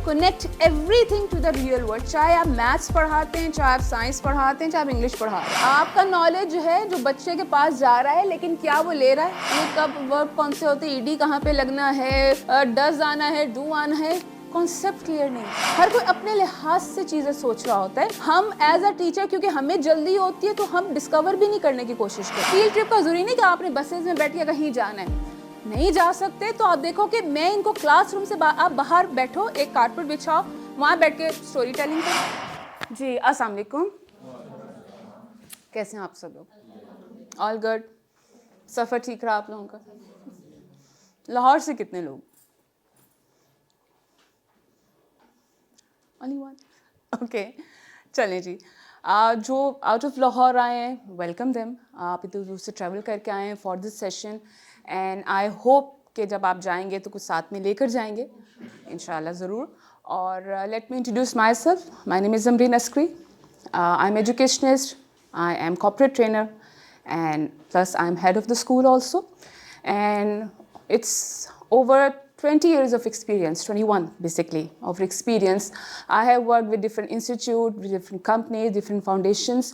Connect everything to the real world. चाहे आप maths पढ़ाते हैं, चाहे आप साइंस पढ़ाते हैं, चाहे आप इंग्लिश पढ़ाते हैं, आपका नॉलेज जो है जो बच्चे के पास जा रहा है, लेकिन क्या वो ले रहा है? ये कब वर्ब कौन से होते हैं, ईडी कहाँ पे लगना है, डज आना है, डू आना है, कॉन्सेप्ट क्लियर नहीं। हर कोई अपने लिहाज से चीज़ें सोच रहा होता है। हम एज अ टीचर, क्योंकि हमें जल्दी होती है, तो हम डिस्कवर भी नहीं करने की कोशिश करते। फील्ड ट्रिप का जरूरी नहीं कि आपने बसेज में बैठ के कहीं जाना है, नहीं जा सकते तो आप देखो कि मैं इनको क्लासरूम से आप बाहर बैठो, एक कारपेट बिछाओ, वहाँ बैठ के स्टोरी टेलिंग करो। जी अस्सलाम वालेकुम, कैसे हैं आप सब लोग? All good? सफ़र ठीक रहा आप लोगों का? लाहौर से कितने लोग? Only one? ओके, चलें जी। जो आउट ऑफ लाहौर आए हैं, वेलकम देम। आप इधर दूर से ट्रैवल करके आए हैं for this session, and I hope कि जब आप जाएंगे तो कुछ साथ में लेकर जाएंगे इंशाल्लाह ज़रूर। और let me introduce myself. My name is Zamrin Askari. I am educationist, I am corporate trainer, and plus I'm head of the school also, and it's over 20 years of experience, 21 basically of experience. I have worked with different institutes, with different companies, different foundations,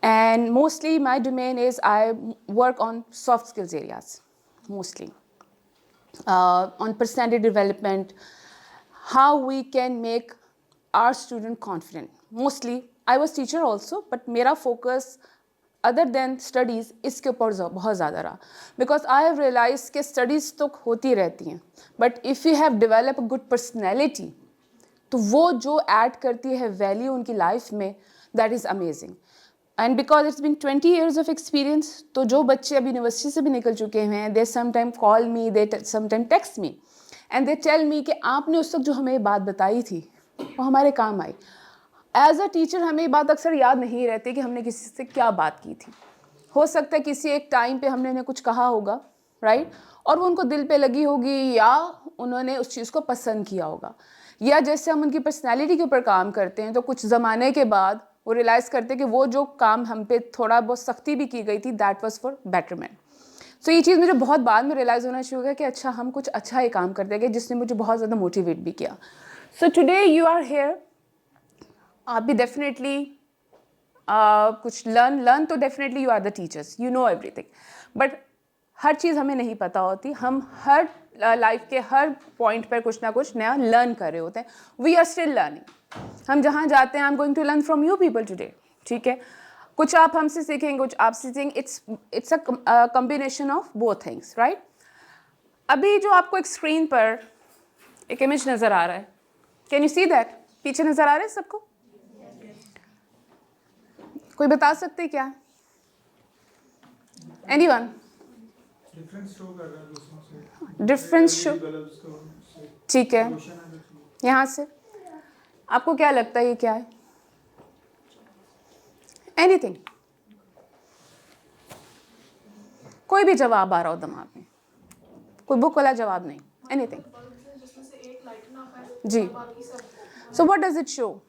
and mostly my domain is I work on soft skills areas, mostly on personality development, how we can make our student confident. Mostly I was teacher also, but मेरा focus other than studies इसके ऊपर बहुत ज़्यादा रहा, because I have realise कि studies तो होती रहती हैं, but if you have develop a good personality, तो वो जो ऐड करती है वैल्यू उनकी लाइफ में, that is amazing. And because it's been 20 years of experience, तो जो बच्चे अभी यूनिवर्सिटी से भी निकल चुके हैं, they sometime call me, they sometime text me, and they tell me कि आपने उस वक्त जो हमें ये बात बताई थी वो हमारे काम आई। एज अ टीचर हमें ये बात अक्सर याद नहीं रहती कि हमने किसी से क्या बात की थी। हो सकता है किसी एक टाइम पे हमने उन्हें कुछ कहा होगा, राइट, और वो उनको दिल पे लगी होगी, या उन्होंने उस चीज़ को पसंद किया होगा, या जैसे हम उनकी पर्सनैलिटी के ऊपर काम करते हैं तो कुछ ज़माने के बाद वो रियलाइज़ करते हैं कि वो जो काम हम पे थोड़ा बहुत सख्ती भी की गई थी, दैट वॉज फॉर बेटरमेंट। सो ये चीज़ मुझे बहुत बाद में रियलाइज़ होना शुरू हुआ कि अच्छा हम कुछ अच्छा ही काम करते गए, जिसने मुझे बहुत ज़्यादा मोटिवेट भी किया। So today you are here, आप भी डेफिनेटली कुछ लर्न तो definitely you are the teachers, you know everything, but हर चीज़ हमें नहीं पता होती। हम हर लाइफ के हर पॉइंट पर कुछ ना कुछ नया लर्न कर रहे होते हैं। We are still learning. हम जहाँ जाते हैं, I am going to learn from you people today, ठीक है? कुछ आप हमसे सीखेंगे, कुछ आप सीखेंगे। It's a combination of both things, right? अभी जो आपको एक स्क्रीन पर एक इमेज नज़र आ रहा है, कैन यू सी दैट? पीछे नज़र आ रहा है सबको? कोई बता सकते क्या? एनीवन? डिफरेंस शो, ठीक है। यहाँ से आपको क्या लगता है ये क्या है? एनीथिंग? कोई भी जवाब आ रहा हो दिमाग में, कोई बुक वाला जवाब नहीं, एनीथिंग जी। So what does it show?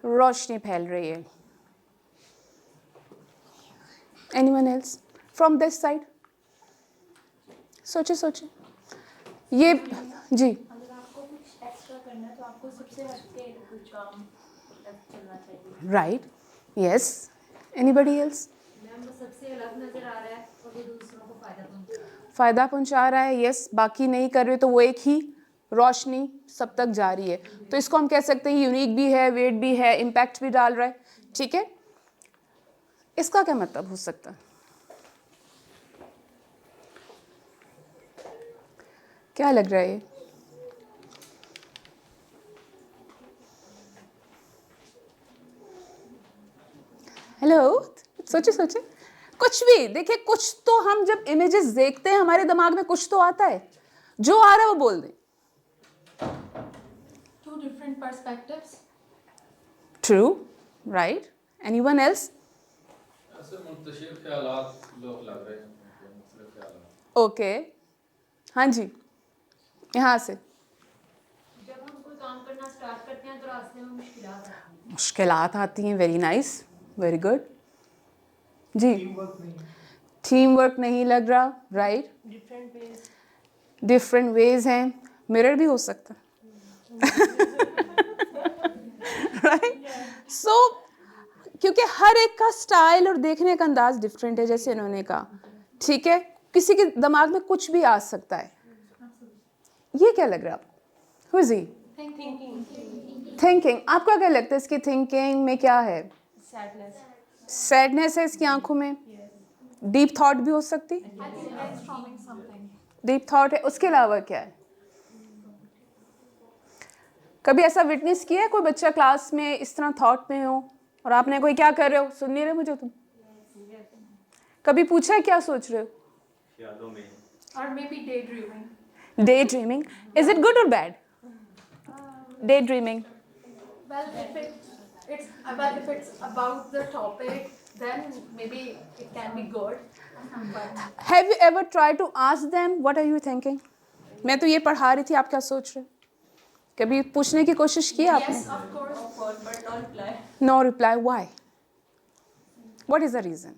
रोशनी फैल रही है। Anyone else from this side? सोचे सोचे ये जी। अगर आपको कुछ एक्स्ट्रा करना है तो आपको सबसे हटके कुछ काम चलना चाहिए, right? Yes, anybody else? Ma'am वो सबसे अलग नजर आ रहा है और वो दूसरों को फ़ायदा पहुंचा रहा है, यस, बाकी नहीं कर रहे तो वो एक ही रोशनी सब तक जा रही है, तो इसको हम कह सकते हैं यूनिक भी है, वेट भी है, इम्पैक्ट भी डाल रहा है, ठीक है? इसका क्या मतलब हो सकता है? क्या लग रहा है ये? हेलो, सोचे सोचे कुछ भी देखिए, कुछ तो हम जब इमेजेस देखते हैं हमारे दिमाग में कुछ तो आता है, जो आ रहा है वो बोल दें। Two different perspectives. True, right? Anyone else? ऐसे मुंतशिर ख्यालात लोग लग रहे हैं, मुख्तलिफ ख्यालात। ओके, हाँ जी, यहाँ से। जब हम कोई काम करना स्टार्ट करते हैं तो रास्ते में मुश्किलात आती हैं। मुश्किलात आती हैं, वेरी नाइस, वेरी गुड जी। टीम वर्क नहीं लग रहा, right? Different ways. Different ways हैं, मिरर भी हो सकता है, राइट? सो क्योंकि हर एक का स्टाइल और देखने का अंदाज डिफरेंट है, जैसे इन्होंने कहा, ठीक है? किसी के दिमाग में कुछ भी आ सकता है। ये क्या लग रहा है आपको? Who is he? थिंकिंग। आपका क्या लगता है इसकी थिंकिंग में क्या है? सैडनेस है इसकी आंखों में, डीप थॉट भी हो सकती, डीप थॉट है। उसके अलावा क्या है? कभी ऐसा विटनेस किया है कोई बच्चा क्लास में इस तरह थॉट में हो और आपने कोई क्या कर रहे हो, सुन नहीं रहे मुझे तुम? कभी पूछा है क्या सोच रहे हो? यादों में। or maybe daydreaming. Daydreaming. Is it good or bad? Daydreaming. Well, if it's about the topic, then maybe it can be good. But Have you ever tried to ask them what are you thinking? मैं तो ये पढ़ा रही थी, आप क्या सोच रहे हो? कभी पूछने की कोशिश की आपने? yes, of course, but not reply. No reply. Why? What is the reason?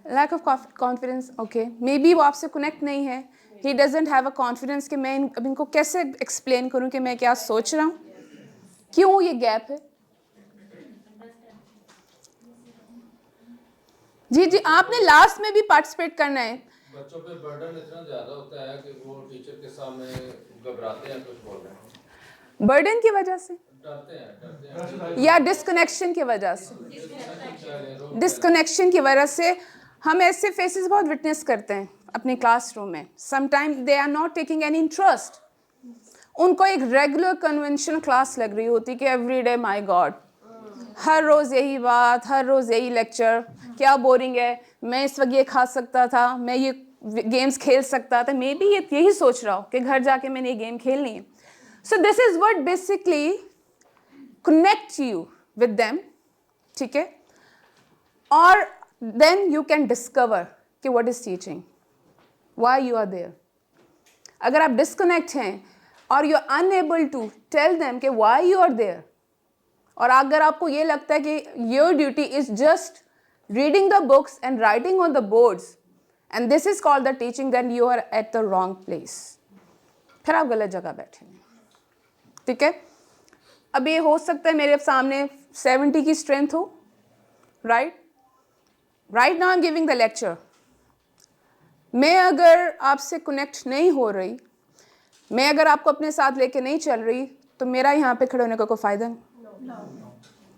Lack of confidence. Okay. Maybe वो आपसे connect नहीं है. He doesn't have a confidence कि मैं अब इनको कैसे explain करूँ कि मैं क्या सोच रहा हूँ? क्यों ये gap है? जी जी, आपने लास्ट में भी पार्टिसिपेट करना है। बच्चों पे बर्डन इतना ज़्यादा होता है कि वो टीचर के सामने घबराते हैं कुछ बोलने, बर्डन की वजह से डरते हैं या डिस्कनेक्शन की वजह से? डिस्कनेक्शन की वजह से हम ऐसे फेसेस बहुत विटनेस करते हैं अपने क्लासरूम में। Sometime they are not taking any interest, उनको एक रेगुलर कन्वेंशनल क्लास लग रही होती कि एवरी डे माय गॉड, हर रोज़ यही बात, हर रोज़ यही लेक्चर, क्या बोरिंग है, मैं इस वक्त ये खा सकता था, मैं ये गेम्स खेल सकता था। मे बी ये यही सोच रहा हो कि घर जाके मैंने ये गेम खेलनी है। So this is what basically connect you with them, ठीक है? और then you can discover कि what is teaching, why you are there. अगर आप disconnect हैं और you are unable to tell them कि why you are there, और अगर आपको ये लगता है कि your duty is just reading the books and writing on the boards and this is called the teaching, then you are at the wrong place. फिर आप गलत जगह बैठे हैं, ठीक है? अब ये हो सकता है मेरे सामने 70 की स्ट्रेंथ हो, right now I am giving the lecture. मैं अगर आपसे कनेक्ट नहीं हो रही, मैं अगर आपको अपने साथ लेके नहीं चल रही, तो मेरा यहाँ पे खड़े होने का कोई फ़ायदा नहीं,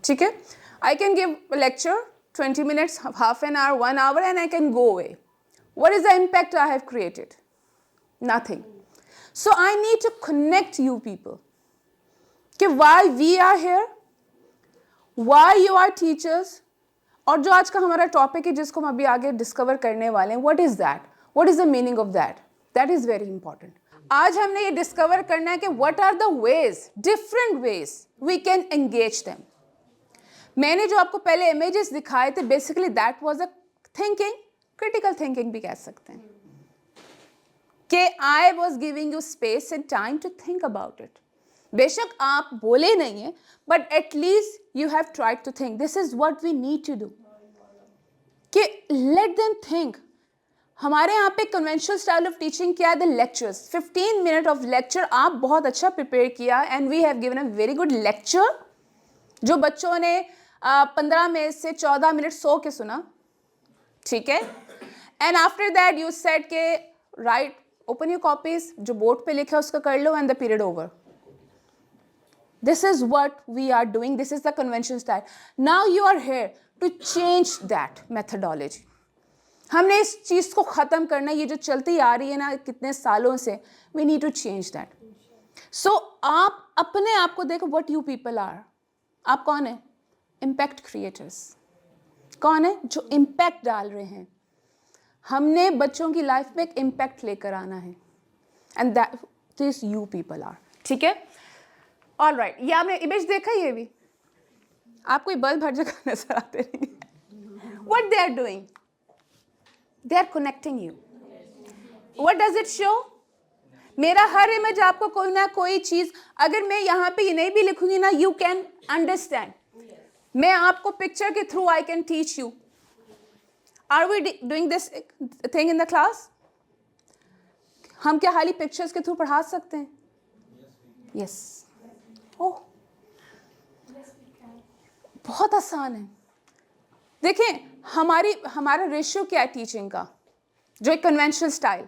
ठीक है? I can give lecture 20 minutes, half an hour, 1 hour and I can go away. What is the impact I have created? Nothing. So I need to connect you people. कि why we are here, why you are teachers, और जो आज का हमारा topic है जिसको हम अभी आगे डिस्कवर करने वाले हैं, what is that? What is the meaning of that? That is very important. आज हमने ये डिस्कवर करना है कि what are the ways, different ways we can engage them. मैंने जो आपको पहले इमेजेस दिखाए थे, basically that was a thinking, critical thinking भी कह सकते हैं, कि I was giving you space and time to think about it. बेशक आप बोले नहीं हैं, but at least you have tried to think. This is what we need to do, कि लेट देम थिंक। हमारे यहाँ पे कन्वेंशनल स्टाइल ऑफ टीचिंग क्या है? The lectures, 15 minute of lecture आप बहुत अच्छा प्रिपेयर किया and we have given a very good lecture, जो बच्चों ने 15 में से 14 मिनट सो के सुना, ठीक है? And after that you said के राइट, ओपन योर कॉपीज, जो बोर्ड पे लिखा है उसका कर लो and the period over. This is what we are doing. This is the convention style. Now you are here to change that methodology. हमने इस चीज़ को ख़त्म करना, ये जो चलती आ रही है ना कितने सालों से, we need to change that. So आप अपने आप को देखो, what you people are. आप कौन है? Impact creators. कौन है? जो impact डाल रहे हैं। हमने बच्चों की लाइफ में एक impact लेकर आना है, and that this you people are. ठीक है? ऑल राइट, ये आपने इमेज देखा? ये भी आपको ये बल्ब हर जगह नजर आते रहेंगे। What they are doing? They are connecting you. What does it show? मेरा हर इमेज आपको कोई ना कोई चीज, अगर मैं यहाँ पे ये नहीं भी लिखूंगी ना, यू कैन अंडरस्टैंड। मैं आपको पिक्चर के through I can teach you. Are we doing this thing in the class? हम क्या खाली पिक्चर्स के थ्रू पढ़ा सकते हैं? यस। ओह, बहुत आसान है। देखें, हमारा रेशियो क्या है टीचिंग का, जो एक कन्वेंशनल स्टाइल,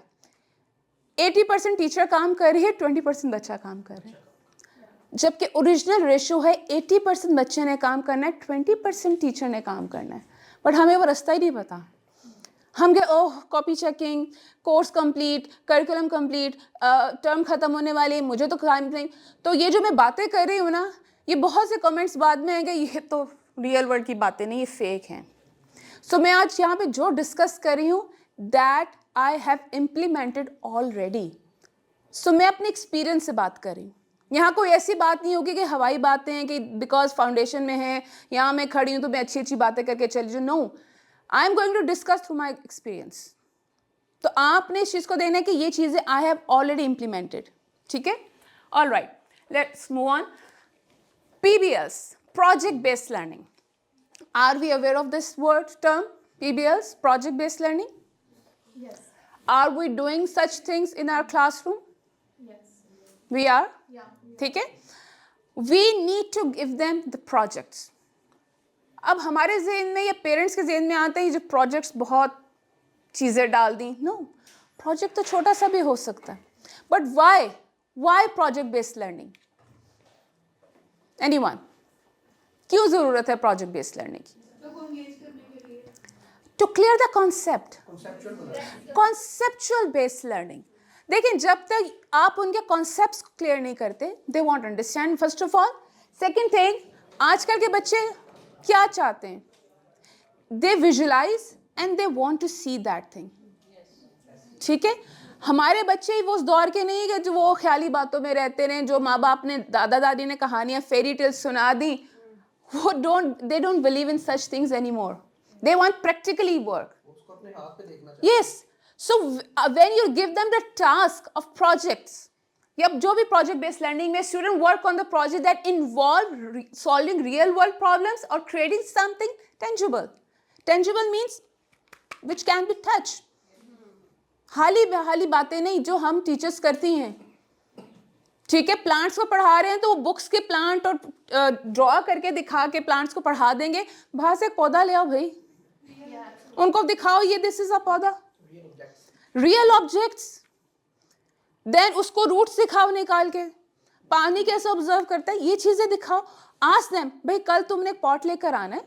80% टीचर काम कर रही है, 20% बच्चा काम कर रहे हैं। जबकि ओरिजिनल रेशियो है 80% बच्चे ने काम करना है, 20% टीचर ने काम करना है। बट हमें वो रास्ता ही नहीं पता। हम गए, oh copy checking, course complete, curriculum complete, term ख़त्म होने वाली, मुझे तो काम नहीं। तो ये जो मैं बातें कर रही हूँ ना, ये बहुत से कमेंट्स बाद में आएंगे, ये तो रियल वर्ल्ड की बातें नहीं, ये फेक हैं। सो मैं आज यहाँ पे जो डिस्कस कर रही हूँ, that I have implemented already. So मैं अपने एक्सपीरियंस से बात कर रही हूँ। यहाँ कोई ऐसी बात नहीं होगी कि हवाई बातें हैं कि बिकॉज फाउंडेशन में है, यहाँ मैं खड़ी हूँ तो मैं अच्छी अच्छी बातें करके चली जाऊँ। No, I am going to discuss through my experience. तो आपने इस चीज़ को देखना है कि ये चीज़ें आई हैव ऑलरेडी इम्प्लीमेंटेड। ठीक है, all right, let's move on. PBLs, project based learning. Are we aware of this word term, PBLs, project based learning? Yes. Are we doing such things in our classroom? Yes. We are. Yeah. ठीक है, we need to give them the projects. अब हमारे जहन में या parents के जहन में आते हैं जो प्रोजेक्ट्स बहुत चीज़ें डाल दी। नो, प्रोजेक्ट तो छोटा सा भी हो सकता है, but why project based learning? Anyone? क्यों ज़रूरत है प्रोजेक्ट बेस्ड लर्निंग की? To clear the concept, conceptual based learning. देखिए, जब तक आप उनके कॉन्सेप्ट्स क्लियर नहीं करते, they won't understand first of all. Second thing, आजकल के बच्चे क्या चाहते हैं? They visualise and they want to see that thing. ठीक है, हमारे बच्चे वो उस दौर के नहीं है जो वो ख्याली बातों में रहते रहे, जो माँ बाप ने, दादा दादी ने कहानियाँ, फेरी टेल्स सुना दी। वो they don't believe in such things any more. They want practically work. Yes, so when you give them the task of projects, या जो भी प्रोजेक्ट बेस्ड लर्निंग में student work on the project that involve solving real world problems और creating something tangible. Tangible means which can be touch. हाली बातें नहीं जो हम टीचर्स करती हैं। ठीक है, प्लांट्स को पढ़ा रहे हैं तो वो बुक्स के प्लांट और ड्रॉ करके दिखा के प्लांट्स को पढ़ा देंगे। बाहर से एक पौधा ले आओ भाई, उनको दिखाओ ये दिस इज अ पौधा, रियल ऑब्जेक्ट्स। देन उसको रूट्स दिखाओ निकाल के, पानी कैसे ऑब्जर्व करता है, ये चीजें दिखाओ। आस्क देम, भाई कल तुमने एक पॉट लेकर आना है,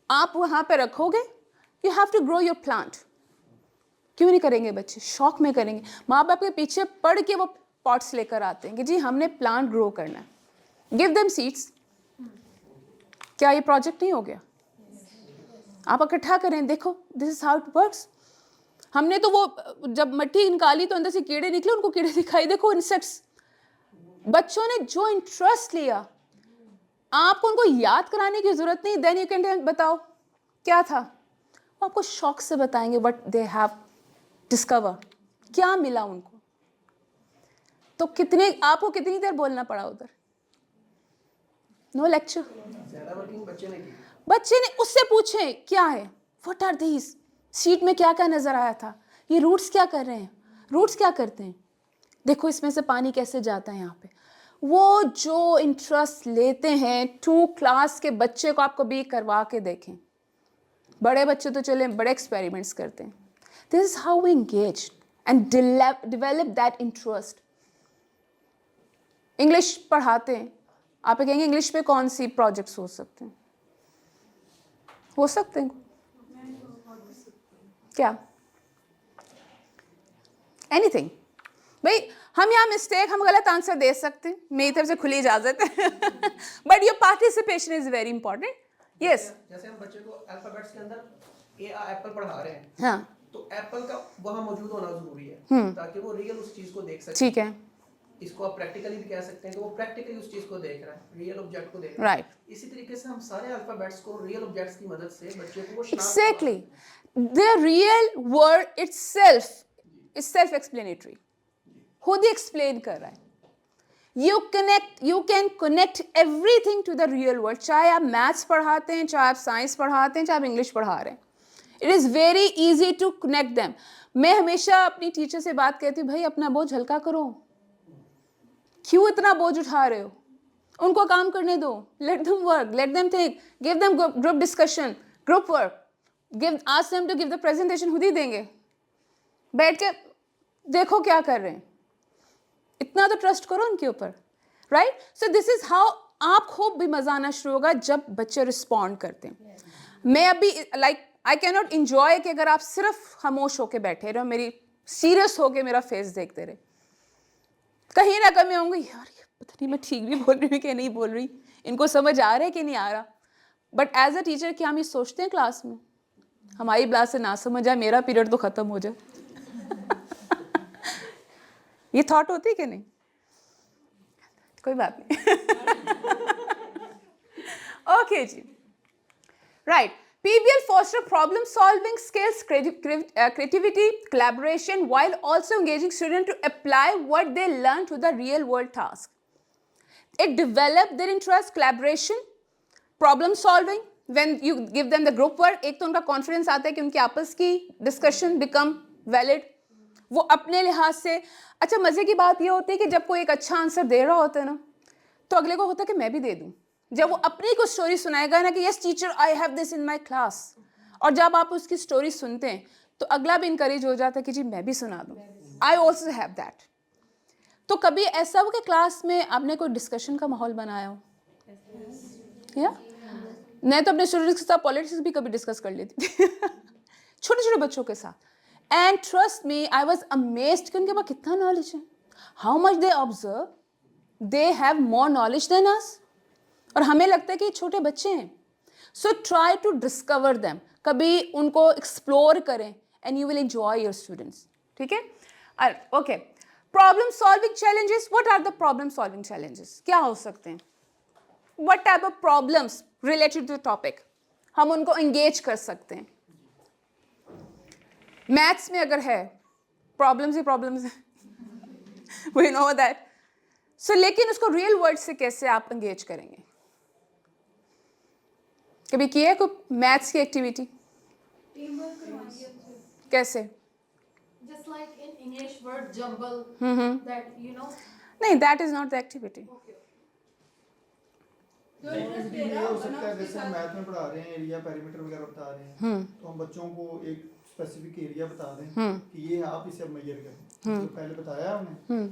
आप वहां पे रखोगे, you have to grow your plant. क्यों नहीं करेंगे बच्चे? शौक में करेंगे। माँ बाप के पीछे पढ़ के वो पॉट्स लेकर आते हैं कि जी हमने प्लांट ग्रो करना है। Give them seeds. क्या ये प्रोजेक्ट नहीं हो गया? आप इकट्ठा करें, देखो this is how it works. हमने तो वो जब मिट्टी निकाली तो अंदर से कीड़े निकले, उनको कीड़े दिखाई, देखो इंसेक्ट्स। बच्चों ने जो इंटरेस्ट लिया, आपको उनको याद कराने की जरूरत नहीं। देन यू कैन बताओ क्या था, वो आपको शौक से बताएंगे व्हाट दे हैव डिस्कवर, क्या मिला उनको। तो आपको कितनी देर बोलना पड़ा उधर? No lecture. बच्चे ने उससे पूछे क्या है, व्हाट आर दीज, शीट में क्या क्या नजर आया था, ये रूट्स क्या कर रहे हैं, रूट्स क्या करते हैं, देखो इसमें से पानी कैसे जाता है यहाँ पे। वो जो इंटरेस्ट लेते हैं, 2 क्लास के बच्चे को आपको भी करवा के देखें। बड़े बच्चे तो चले बड़े एक्सपेरिमेंट्स करते हैं। This is how we engage and develop that interest. English पढ़ाते हैं, आप कहेंगे इंग्लिश पे कौन सी प्रोजेक्ट्स हो सकते हैं? हो सकते हैं क्या? एनीथिंग। भाई हम यहाँ मिस्टेक, हम गलत आंसर दे सकते हैं, मेरी तरफ से खुली इजाजत है। But your participation is very important. Yes, जैसे हम बच्चे को अल्फाबेट्स के अंदर एप्पल पढ़ा रहे हैं, हाँ, तो एप्पल का वहाँ मौजूद होना जरूरी है ताकि वो रियल उस चीज को देख सके। ठीक है, इसको आप प्रैक्टिकली भी कह सकते हैं कि वो प्रैक्टिकली उस चीज को देख रहा है, रियल ऑब्जेक्ट को देख रहा है। राइट, इसी तरीके से हम सारे अल्फाबेट्स को रियल ऑब्जेक्ट्स की मदद से बच्चे को वो शनाख्त exactly. The real word itself is self-explanatory. खुद ही explain कर रहा है। You can connect everything to the real world. चाहे आप मैथ्स पढ़ाते हैं, चाहे आप साइंस पढ़ाते हैं, चाहे आप इंग्लिश पढ़ा रहे हैं, it is very easy to connect them. मैं हमेशा अपनी टीचर से बात कहती हूँ, भाई अपना बोझ हल्का करो, क्यों इतना बोझ उठा रहे हो, उनको काम करने दो, let them work, let them think, give them group discussion, group work, give ask them to give the presentation, खुद ही देंगे, बैठ के देखो क्या कर रहे हैं, इतना तो ट्रस्ट करो उनके ऊपर, right. So this is how आपको भी मजा आना शुरू होगा जब बच्चे रिस्पॉन्ड करते हैं. मैं अभी like I can not enjoy कि अगर आप सिर्फ खामोश होके बैठे रहो, मेरी सीरियस होके मेरा फेस देखते रहे, कहीं ना कहीं मैं होंगी यार ये पता नहीं मैं ठीक भी बोल रही हूँ कि नहीं बोल रही, इनको समझ आ रहा है कि नहीं आ रहा. बट एज अ टीचर क्या हम ये सोचते हैं क्लास में हमारी क्लास से ना समझ आए, मेरा पीरियड तो ख़त्म हो जाए. ये थॉट होती है कि नहीं? कोई बात नहीं. Okay ji, right. PBL foster problem solving skills, creativity, collaboration, while also engaging students to apply what they learn to the real world task. It develop their interest, collaboration, problem solving. When you give them the group work, एक तो उनका confidence आता है कि उनकी आपस की discussion become valid. वो अपने लिहाज से, अच्छा मज़े की बात ये होती है कि जब कोई एक अच्छा आंसर दे रहा होता है ना, तो अगले को होता है कि मैं भी दे दूँ. जब वो अपनी कुछ स्टोरी सुनाएगा ना कि yes teacher I have this in my class, और जब आप उसकी स्टोरी सुनते हैं तो अगला भी इनकरेज हो जाता है कि जी मैं भी सुना दूँ, आई ऑल्सो हैव दैट. तो कभी ऐसा हो कि क्लास में आपने कोई डिस्कशन का माहौल बनाया हो? या मैं तो अपने स्टूडेंट्स के साथ पॉलिटिक्स भी कभी डिस्कस कर लेती थी. छोटे छोटे बच्चों के साथ. And trust me I was amazed कि उनके पास कितना नॉलेज है, how much they observe, they have more knowledge than us. और हमें लगता है कि छोटे बच्चे हैं. So try to discover them, कभी उनको एक्सप्लोर करें and you will enjoy your students. ठीक है, okay. Problem solving challenges, what are the problem solving challenges? क्या हो सकते हैं? What type of problems related to topic हम उनको एंगेज कर सकते हैं? मैथ्स में अगर है प्रॉब्लम्स ही प्रॉब्लम्स है, वी नो दैट. सो लेकिन उसको रियल वर्ड से कैसे आप एंगेज करेंगे? कभी किया है कोई मैथ्स की एक्टिविटी? कैसे? Just like in English word jumble, that you know. नहीं, that is not the activity. Activity ये हो सकता है जैसे हम मैथ में पढ़ा रहे हैं, एरिया पेरीमीटर वगैरह बता रहे हैं, तो हम बच्चों को एक स्पेसिफिक एरिया बता दें कि ये आप इसे अब मेजर करें. तो पहले बताया हमने,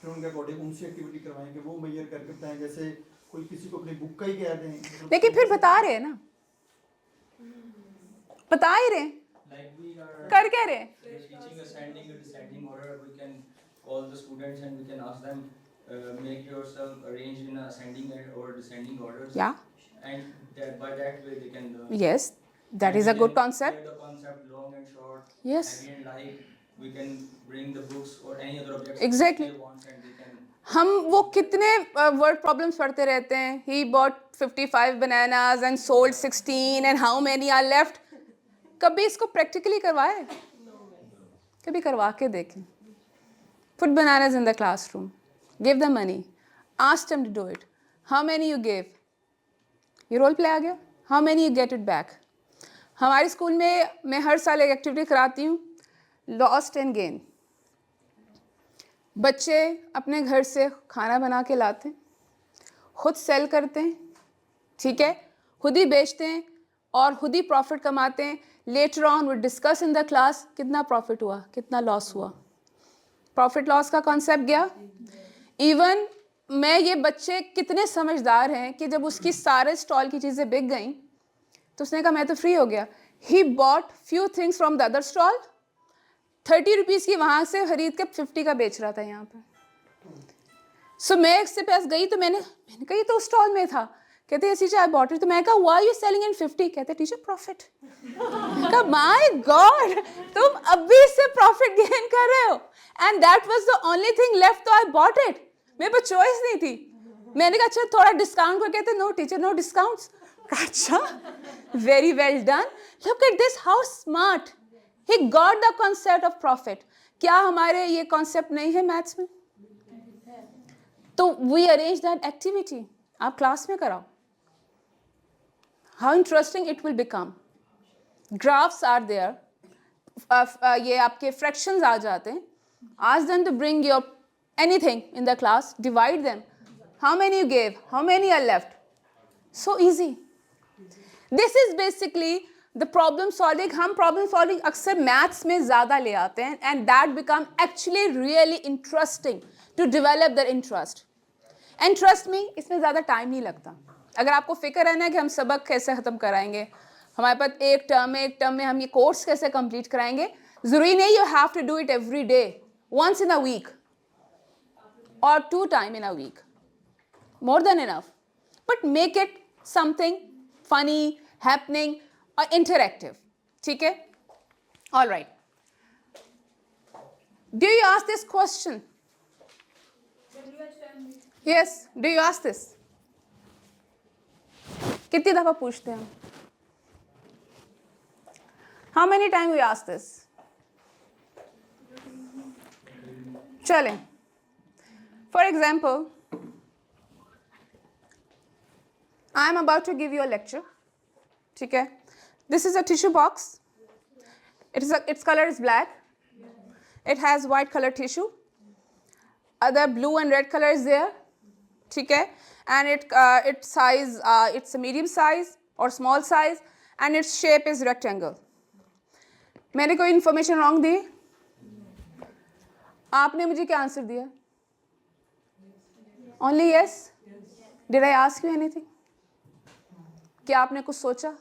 फिर उनके अकॉर्डिंग उनसे एक्टिविटी करवाएं कि वो मेजर करके बताएं. जैसे कोई किसी को अपनी बुक का ही कह दें, लेकिन फिर बता रहे हैं ना, बता ही रहे हैं, Like we are कर क्या रहे हैं? teaching ascending or descending order, we can call the students and we can ask them, make yourself arranged in a ascending or descending orders. Yeah. And that, by that way they can. Yes, that is a good concept. Clear the concept long and short. Yes. Again, like we can bring the books or any other objects. Exactly. They want and they can. हम वो कितने word problems पढ़ते रहते हैं. He bought 55 bananas and sold 16 and how many are left. कभी इसको practically करवाए? कभी करवा के देखें. Put bananas in the classroom. Give them money. Ask them to do it. How many you gave? ये रोल प्ले आ गया. How many you get it back? हमारे स्कूल में मैं हर साल एक एक्टिविटी कराती हूँ, लॉस्ट एंड गेन. बच्चे अपने घर से खाना बना के लाते हैं, खुद सेल करते हैं, ठीक है, खुद ही बेचते हैं और खुद ही प्रॉफिट कमाते हैं. Later on we discuss in the class कितना प्रॉफिट हुआ, कितना लॉस हुआ. प्रॉफिट लॉस का कॉन्सेप्ट गया. इवन मैं ये बच्चे कितने समझदार हैं कि जब उसकी सारे स्टॉल की चीज़ें बिक गई तो उसने कहा मैं तो फ्री हो गया. He bought few things from the other stall, 30 rupees की वहाँ से खरीद के 50 का बेच रहा था यहाँ पर. सो मैं इससे पास गई तो मैंने कहा ये तो स्टॉल में था. कहते हैं टीचर आई बॉट इट. तो मैं कहा व्हाई यू सेलिंग इन 50? कहते टीचर प्रॉफिट. कहा माय गॉड, तुम अभी से प्रॉफिट गेन कर रहे हो. And that was the only thing left, तो आई बॉट इट. मेरे पास चॉइस नहीं थी. मैंने कहा अच्छा थोड़ा डिस्काउंट को. कहते नो टीचर नो डिस्काउंट्स. अच्छा very well done. Look at this how smart. He got the concept of profit. क्या हमारे ये कॉन्सेप्ट नहीं है मैथ्स में? तो वी अरेंज दैट एक्टिविटी. आप क्लास में कराओ. How interesting it will become. graphs are there, ये आपके fractions आ जाते हैं. Ask them to bring your anything in the class, divide them. How many you gave? How many are left? So easy. This is basically the problem solving. हम problem solving अक्सर maths में ज़्यादा ले आते हैं, and that become actually really interesting to develop their interest. And trust me, इसमें ज़्यादा time नहीं लगता. अगर आपको फिक्र है ना कि हम सबक कैसे ख़त्म कराएंगे, हमारे पास एक टर्म में हम ये कोर्स कैसे कंप्लीट कराएंगे, ज़रूरी नहीं you have to do it every day, once in a week or 2 times in a week, more than enough. But make it something funny, happening or interactive. ठीक है? All right. Do you ask this question? Yes. Do you ask this? कितनी दफ़ा पूछते हैं? How many times we ask this? चलें. For example, I am about to give you a lecture. ठीक है? This is a tissue box. Its color is black. It has white color tissue. Other blue and red color is there. ठीक है? And its size, it's a medium size or small size, and its shape is rectangle. मैंने कोई information wrong दी? आपने मुझे क्या answer दिया? Only yes? Did I ask you anything? क्या आपने कुछ सोचा?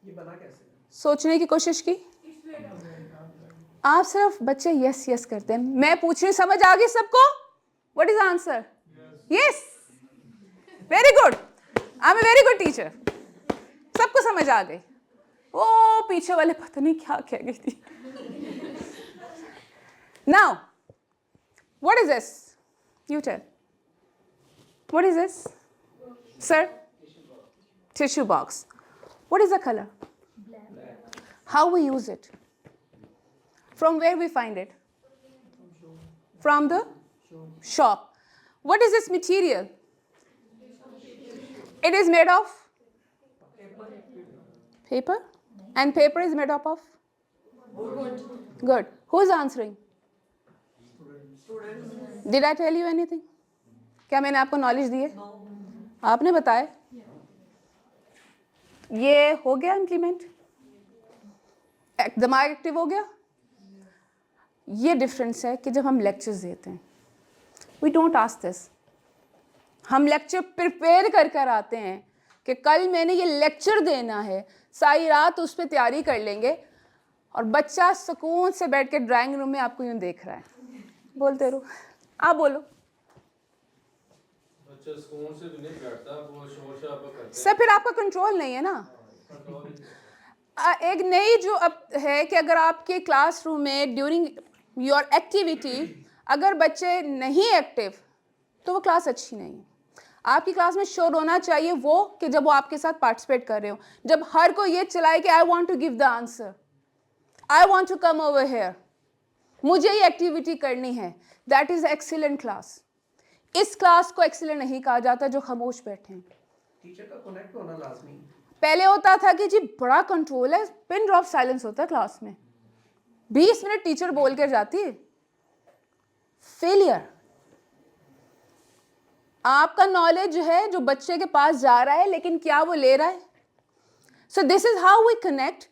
ये बना कैसे? सोचने की कोशिश की? आप सिर्फ बच्चे yes yes करते हैं. मैं पूछ रही, समझ आ गई सबको? What is the answer? Yes. Very good. I'm a very good teacher. सबको समझ आ गई. ओ पीछे वाले पता नहीं क्या कह गई थी. Now, what is this? You tell. What is this? Sir? Tissue box. What is the color? Black. How we use it? From where we find it? From the shop. What is this material? It is made of paper. And paper is made up of? Good. Who is answering? Did I tell you anything? क्या मैंने आपको knowledge दी है? आपने बताया? ये हो गया implement? दिमाग एक्टिव हो गया? ये डिफरेंस है कि जब हम लेक्चर्स देते हैं, वी डोंट आस्क दिस. हम लेक्चर प्रिपेयर कर कर आते हैं कि कल मैंने ये लेक्चर देना है, सारी रात उस पर तैयारी कर लेंगे, और बच्चा सुकून से बैठ के ड्राइंग रूम में आपको यूँ देख रहा है. बोलते रहो, आप बोलो. बच्चा सुकून से भी नहीं बैठता, वो शोर शराबा करते हैं. सर फिर आपका कंट्रोल नहीं है ना. एक नई जो अब है कि अगर आपके क्लासरूम में ड्यूरिंग योर एक्टिविटी अगर बच्चे नहीं एक्टिव, तो वो क्लास अच्छी नहीं है. आपकी क्लास में शोर होना चाहिए वो कि जब वो आपके साथ पार्टिसिपेट कर रहे हो. जब हर कोई ये चलाए कि I want to give the answer, I want to come over here, मुझे ये एक्टिविटी करनी है, दैट इज एक्सीलेंट क्लास. इस क्लास को एक्सीलेंट नहीं कहा जाता जो खामोश बैठे हैं. टीचर का कनेक्ट होना लाजमी. पहले होता था कि जी बड़ा कंट्रोल है, पिन ड्रॉप साइलेंस होता है क्लास में, 20 मिनट टीचर बोल कर जाती है. फेलियर. आपका नॉलेज है जो बच्चे के पास जा रहा है, लेकिन क्या वो ले रहा है? So this is how we connect.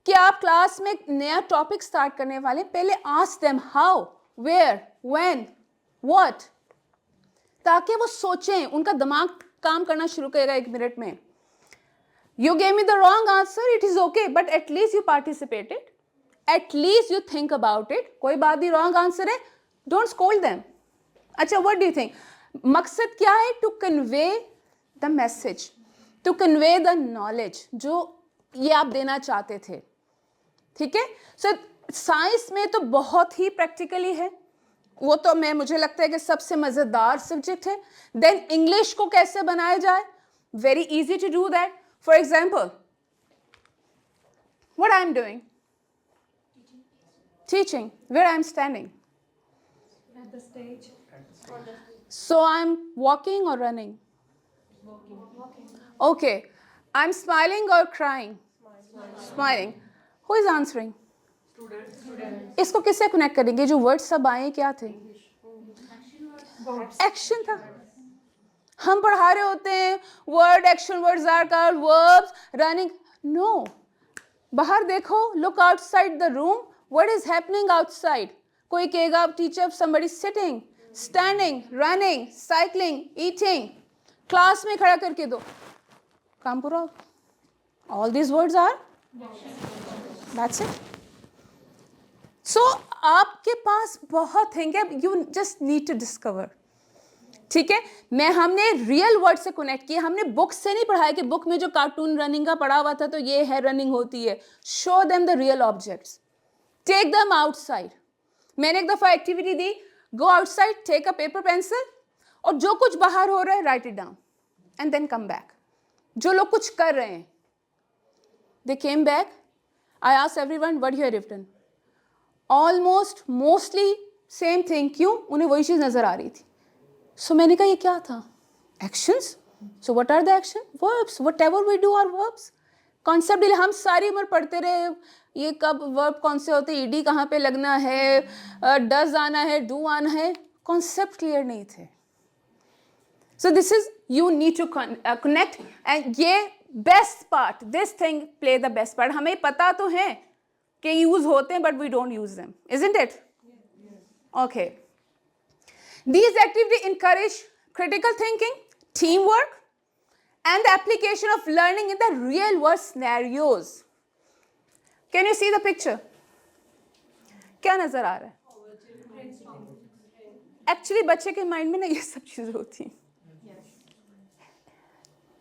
कि आप क्लास में एक नया टॉपिक स्टार्ट करने वाले, पहले ask them how, where, when, what, ताकि वो सोचें, उनका दिमाग काम करना शुरू करेगा 1 मिनट में. You gave me the wrong answer, it is okay, but at least you participated, at least you think about it. कोई बात नहीं, wrong answer है, don't scold them. अच्छा, what do you think? मकसद क्या है? To convey the message, to convey the knowledge जो ये आप देना चाहते थे. ठीक है? So साइंस में तो बहुत ही प्रैक्टिकली है, वो तो मुझे लगता है कि सबसे मज़ेदार सब्जेक्ट है. देन इंग्लिश को कैसे बनाया जाए? Very easy to do that. For example, what I am doing? Teaching. Where I am standing? At the stage. So I am walking or running? Walking. Okay. I am smiling or crying? Smiling. Who is answering? इसको किससे connect करेंगे? जो words सब आए क्या थे? Action था. हम पढ़ा रहे होते हैं word action words are called verbs running. No, बाहर देखो, look outside the room. What is happening outside? कोई कहेगा teacher somebody sitting, standing, running, cycling, eating. Class में खड़ा करके दो, काम पूरा. All these words are, that's it. So आपके पास बहुत हैं, you just need to discover. ठीक है, हमने रियल वर्ड से कनेक्ट किया. हमने बुक से नहीं पढ़ाया कि बुक में जो कार्टून रनिंग का पढ़ा हुआ था तो ये है रनिंग होती है. Show them the real objects, take them outside. मैंने एक दफा एक्टिविटी दी, go outside, take a paper pencil, और जो कुछ बाहर हो रहा है write it down and then come back. जो लोग कुछ कर रहे हैं, they came back. I asked everyone what you have written. Almost, mostly same thing. क्यों? उन्हें वही चीज़ नज़र आ रही थी. So मैंने कहा ये क्या था? Actions. So what are the action? Verbs. Whatever we do are verbs. Concept हम सारी उम्र पढ़ते रहे, ये कब verb कौन से होते हैं, ed कहाँ पे लगना है, does आना है, do आना है. Concept clear नहीं थे. So this is, you need to connect, and ये best part, this thing play the best part. हमें पता तो है कि यूज होते हैं but we don't use them, isn't it? Okay. These activities encourage critical thinking, teamwork, and the application of learning in the real world scenarios. Can you see the picture? क्या नजर आ रहा है? एक्चुअली बच्चे के mind में ना ये सब चीजें होती हैं.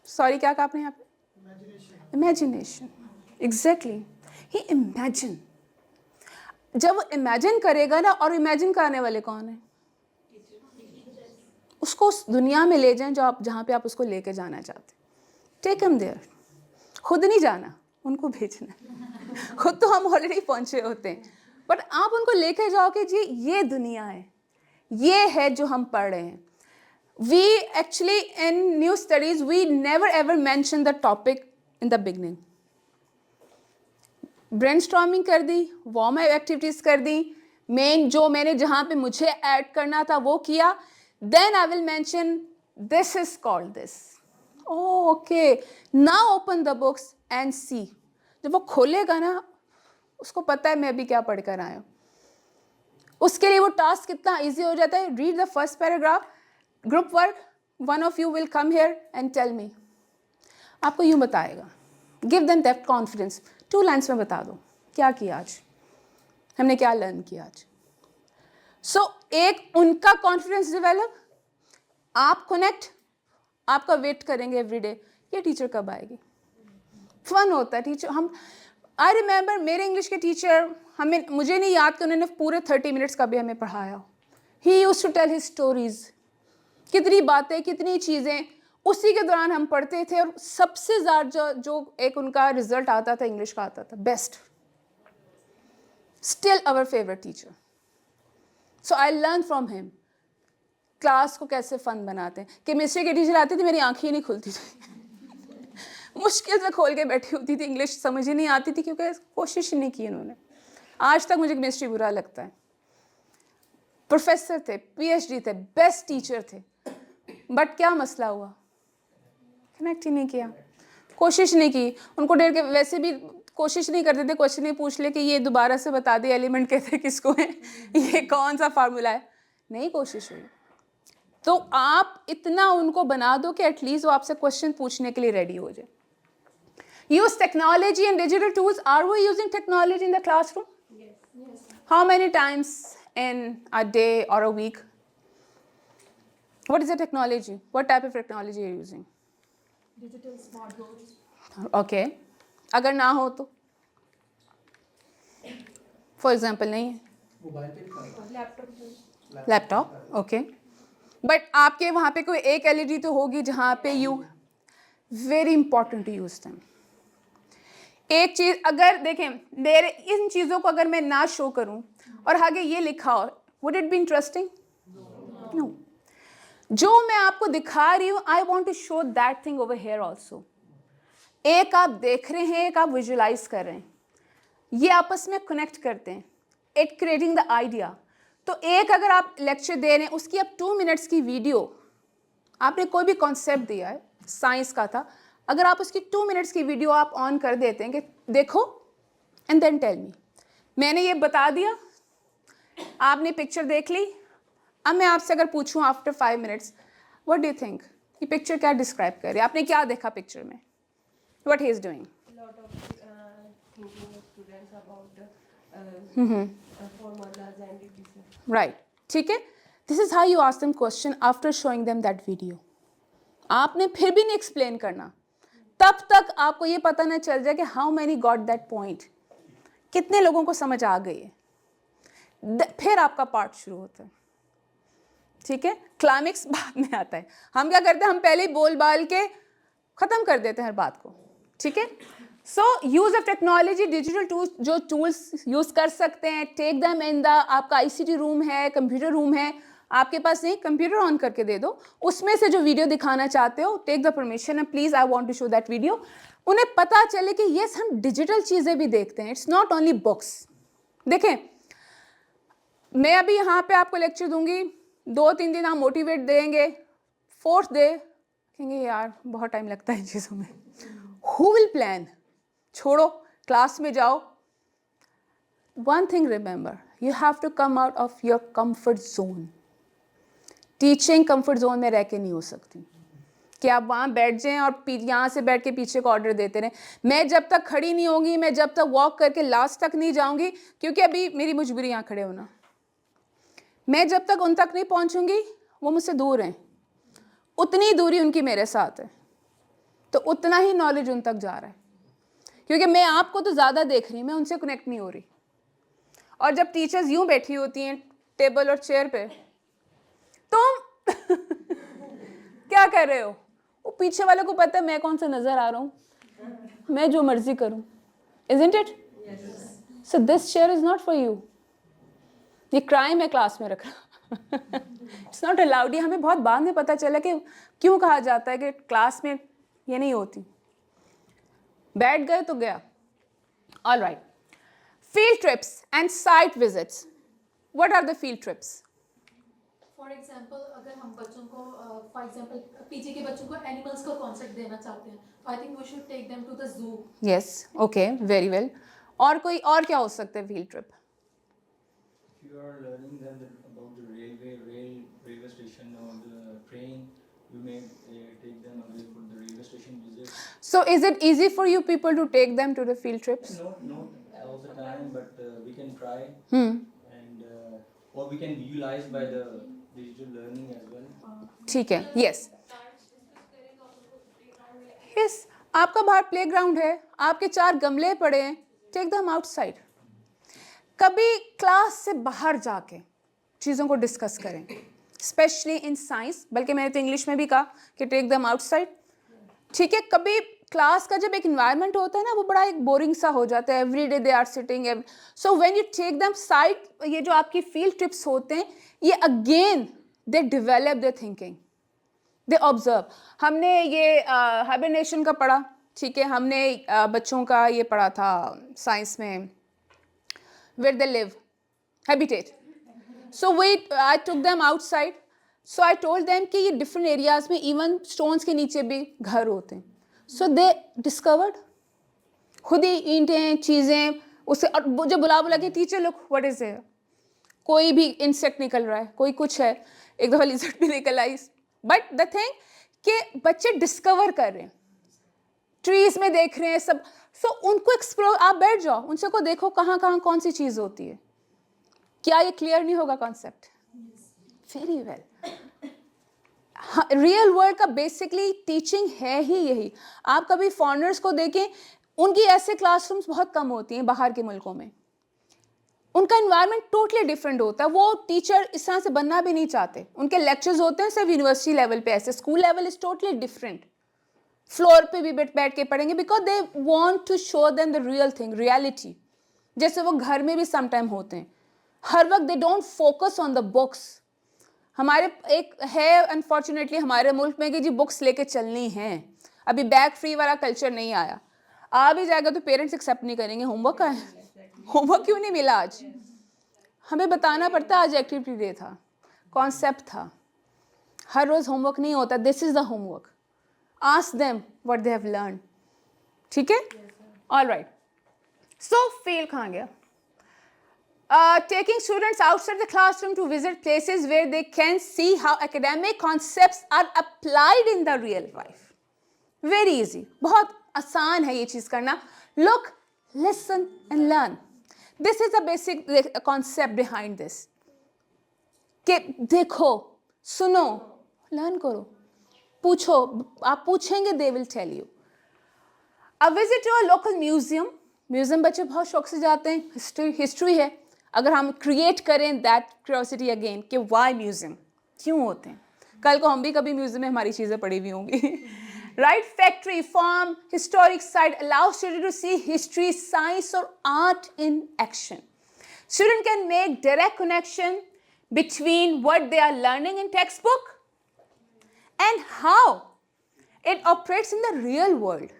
सॉरी, क्या कहा आपने यहाँ पे? इमेजिनेशन. एग्जैक्टली, ही इमेजिन. जब वो इमेजिन करेगा ना, और इमेजिन करने वाले कौन है? उसको उस दुनिया में ले जाएं जहाँ पे आप उसको लेके जाना चाहते. Take him there. खुद नहीं जाना, उनको भेजना. खुद तो हम ऑलरेडी पहुंचे होते हैं, बट आप उनको लेके जाओ कि जी ये दुनिया है, ये है जो हम पढ़ रहे हैं. We actually in new studies we never ever mention the topic in the beginning. Brainstorming कर दी, warm up activities कर दी, main जो मैंने जहाँ पे मुझे ऐड करना था वो किया. Then I will mention this is called this. Oh, okay. Now open the books and see. जब वो खोलेगा ना, उसको पता है मैं अभी क्या पढ़ कर आया हूँ. उसके लिए वो टास्क कितना ईजी हो जाता है. Read the first paragraph. Group work, one of you will come here and tell me. आपको यूँ बताएगा. Give them that confidence. 2 lines में बता दो क्या किया आज, हमने क्या लर्न किया आज. सो एक उनका कॉन्फिडेंस डेवलप, आप कनेक्ट, आपका वेट करेंगे एवरीडे ये टीचर कब आएगी. फन होता है टीचर. हम आई रिमेंबर मेरे इंग्लिश के टीचर, मुझे नहीं याद कि उन्होंने पूरे 30 मिनट्स कभी हमें पढ़ाया. He used to tell his stories. कितनी बातें, कितनी चीज़ें उसी के दौरान हम पढ़ते थे. और सबसे ज़्यादा जो एक उनका रिजल्ट आता था इंग्लिश का आता था best. Still our favourite teacher. So I learn from him. Class को कैसे फन बनाते हैं. केमिस्ट्री के टीचर आते थे, मेरी आंखें ही नहीं खुलती थी. मुश्किल से खोल के बैठी होती थी, इंग्लिश समझ ही नहीं आती थी क्योंकि कोशिश ही नहीं की उन्होंने. आज तक मुझे केमिस्ट्री बुरा लगता है. प्रोफेसर थे, PhD थे, बेस्ट टीचर थे, बट क्या मसला हुआ, कनेक्ट ही नहीं किया, कोशिश नहीं की. उनको डेढ़ के वैसे भी कोशिश नहीं करते थे, क्वेश्चन ही पूछ ले कि ये दोबारा से बता दे एलिमेंट कहते किसको है, ये कौन सा फार्मूला है. नहीं कोशिश हुई. तो आप इतना उनको बना दो कि एटलीस्ट वो आपसे क्वेश्चन पूछने के लिए रेडी हो जाए. Use technology and digital tools. Are we using technology in the classroom? How many times in a day or a week? What is the technology? What type of technology are you using? Digital smart boards. Okay. अगर ना हो तो? For example नहीं है. Mobile पे laptop. Okay. But आपके वहाँ पे कोई एक LED तो होगी जहाँ पे you very important to use them. एक चीज़ अगर देखें, मेरे इन चीज़ों को अगर मैं ना शो करूं और आगे ये लिखा हो, would it be interesting? No. जो मैं आपको दिखा रही हूँ, I want to show that thing over here also. एक आप देख रहे हैं, एक आप विजुलाइज कर रहे हैं, ये आपस में कनेक्ट करते हैं, इट क्रिएटिंग द आइडिया। तो एक अगर आप लेक्चर दे रहे हैं, उसकी अब 2 मिनट्स की वीडियो, आपने कोई भी कॉन्सेप्ट दिया है, साइंस का था, अगर आप उसकी 2 मिनट्स की वीडियो आप ऑन कर देते हैं कि देखो एंड देन टेल मी, मैंने ये बता दिया, आपने पिक्चर देख ली, अब मैं आपसे अगर पूछूं after 5 minutes, what do you think, ये पिक्चर क्या डिस्क्राइब कर रही है, आपने क्या देखा पिक्चर में, what he is doing? lot of thinking of students about the formulas and it. Right, ठीक है, this is how you ask them question after showing them that video. आपने फिर भी नहीं एक्सप्लेन करना, तब तक आपको ये पता ना चल जाए कि how many got that point, कितने लोगों को समझ आ गई है, फिर आपका पार्ट शुरू होता है, ठीक है। क्लाइमेक्स बाद में आता है, हम क्या करते हैं, हम पहले ही बोल बाल के ख़त्म कर देते हैं हर बात को, ठीक है। So use of technology, digital tools, जो टूल्स यूज़ कर सकते हैं, टेक दैम इन द, आपका ICT रूम है, कंप्यूटर रूम है, आपके पास नहीं, कंप्यूटर ऑन करके दे दो, उसमें से जो वीडियो दिखाना चाहते हो, take the permission and please I want to show that video. उन्हें पता चले कि यस हम डिजिटल चीज़ें भी देखते हैं, इट्स नॉट ओनली बुक्स। देखें, मैं अभी यहाँ पे आपको लेक्चर दूंगी, 2-3 दिन आप मोटिवेट देंगे, 4th डे कहेंगे यार बहुत टाइम लगता है इन चीज़ों में, हु विल प्लान, छोड़ो, क्लास में जाओ। One thing remember, you have to come out of your comfort zone. Teaching comfort zone में रह के नहीं हो सकती कि आप वहाँ बैठ जाएं और यहाँ से बैठ के पीछे को ऑर्डर देते रहें। मैं जब तक खड़ी नहीं होंगी, मैं जब तक वॉक करके लास्ट तक नहीं जाऊँगी, क्योंकि अभी मेरी मजबूरी यहाँ खड़े होना, मैं जब तक उन तक नहीं पहुँचूँगी, वो मुझसे दूर हैं, उतनी दूरी उनकी मेरे साथ है, तो उतना ही नॉलेज उन तक जा रहा है, क्योंकि मैं आपको तो ज़्यादा देख रही हूँ, मैं उनसे कनेक्ट नहीं हो रही। और जब टीचर्स यूँ बैठी होती हैं टेबल और चेयर पे, तुम क्या कर रहे हो, वो पीछे वाले को पता है मैं कौन सा नज़र आ रहा हूँ, मैं जो मर्जी करूँ, isn't it? So this chair is not for you. ये क्राइम है क्लास में रखना, इट्स नॉट अलाउड। ये हमें बहुत बाद में पता चला कि क्यों कहा जाता है कि क्लास में ये नहीं होती। बैठ गए तो गया। All right, field trips and site visits, what are the field trips? For example अगर हम बच्चों को फॉर एग्जाम्पल PG के बच्चों को एनिमल्स का कॉन्सेप्ट देना चाहते हैं, I think we should take them to the zoo. Yes, okay, very well. और कोई और क्या हो सकता है field trip? If you are learning them about the railway station or the train, you may take them away for the railway station visit. So is it easy for you people to take them to the field trips? Not all the time, but we can try, Hmm. and or we can visualize by the digital learning as well. ठीक है, yes yes, आपका बाहर playground है, आपके 4 गमले पड़े हैं, take them outside. कभी क्लास से बाहर जाके चीज़ों को डिस्कस करें, स्पेशली इन साइंस, बल्कि मैंने तो इंग्लिश में भी कहा कि टेक देम आउटसाइड, ठीक है। कभी क्लास का जब एक इन्वायरमेंट होता है ना, वो बड़ा एक बोरिंग सा हो जाता है, every day they are sitting, so when you take them side, ये जो आपकी फील्ड ट्रिप्स होते हैं, ये again they develop their thinking, they observe. हमने ये हाइबरनेशन का पढ़ा, ठीक है, हमने बच्चों का ये पढ़ा था साइंस में, where they live, habitat. So I took them outside. So I told them कि ये different areas में even stones के नीचे भी घर होते हैं. So they discovered, खुद ही ईंटें चीज़ें उसे, और जब बुला के teacher look what is there, कोई भी इंसेक्ट निकल रहा है, कोई कुछ है, एक दफ़ा लिजर्ड भी निकल आई, बट द थिंग कि बच्चे डिस्कवर कर रहे हैं, ट्रीज में देख रहे हैं सब, सो उनको एक्सप्लोर, आप बैठ जाओ, उनसे को देखो कहाँ कहाँ कौन सी चीज़ होती है। क्या ये क्लियर नहीं होगा concept? Very well. Real world का बेसिकली टीचिंग है ही यही। आप कभी फॉरेनर्स को देखें, उनकी ऐसे क्लासरूम्स बहुत कम होती हैं बाहर के मुल्कों में, उनका इन्वायरमेंट टोटली डिफरेंट होता है, वो टीचर इस तरह से बनना भी नहीं चाहते, उनके लेक्चर्स होते हैं सिर्फ यूनिवर्सिटी लेवल पे, ऐसे school level is totally different, floor पे भी बैठ के पढ़ेंगे, because they want to show them the real thing, reality, जैसे वो घर में भी समटाइम होते हैं। हर वक्त they don't focus on the books. हमारे एक है अनफॉर्चुनेटली हमारे मुल्क में कि जी बुक्स लेके चलनी हैं, अभी बैग फ्री वाला कल्चर नहीं आया, आ भी जाएगा तो पेरेंट्स एक्सेप्ट नहीं करेंगे। होमवर्क का है, होमवर्क क्यों नहीं मिला आज? हमें बताना पड़ता आज एक्टिविटी डे था, कॉन्सेप्ट था, हर रोज़ होमवर्क नहीं होता। This is the homework, ask them what they have learn. ठीक है, ऑल राइट। सो फेल कहाँ गया? Taking students outside the classroom to visit places where they can see how academic concepts are applied in the real life. Very easy, बहुत आसान है ये चीज़ करना। Look, listen and learn. This is the basic concept behind this. कि देखो, सुनो, learn करो, पूछो, आप पूछेंगे, they will tell you. A visit to a local museum. Museum बच्चे बहुत शौक से जाते हैं, हिस्ट्री है। अगर हम क्रिएट करें दैट क्यूरियोसिटी अगेन कि वाई म्यूजियम, क्यों होते हैं, कल को हम भी कभी म्यूजियम में हमारी चीज़ें पड़ी हुई होंगी। Right, factory, farm, historic site allow student to see history, science or art in action. Student can make direct connection between what they are learning in textbook and how it operates in the real world.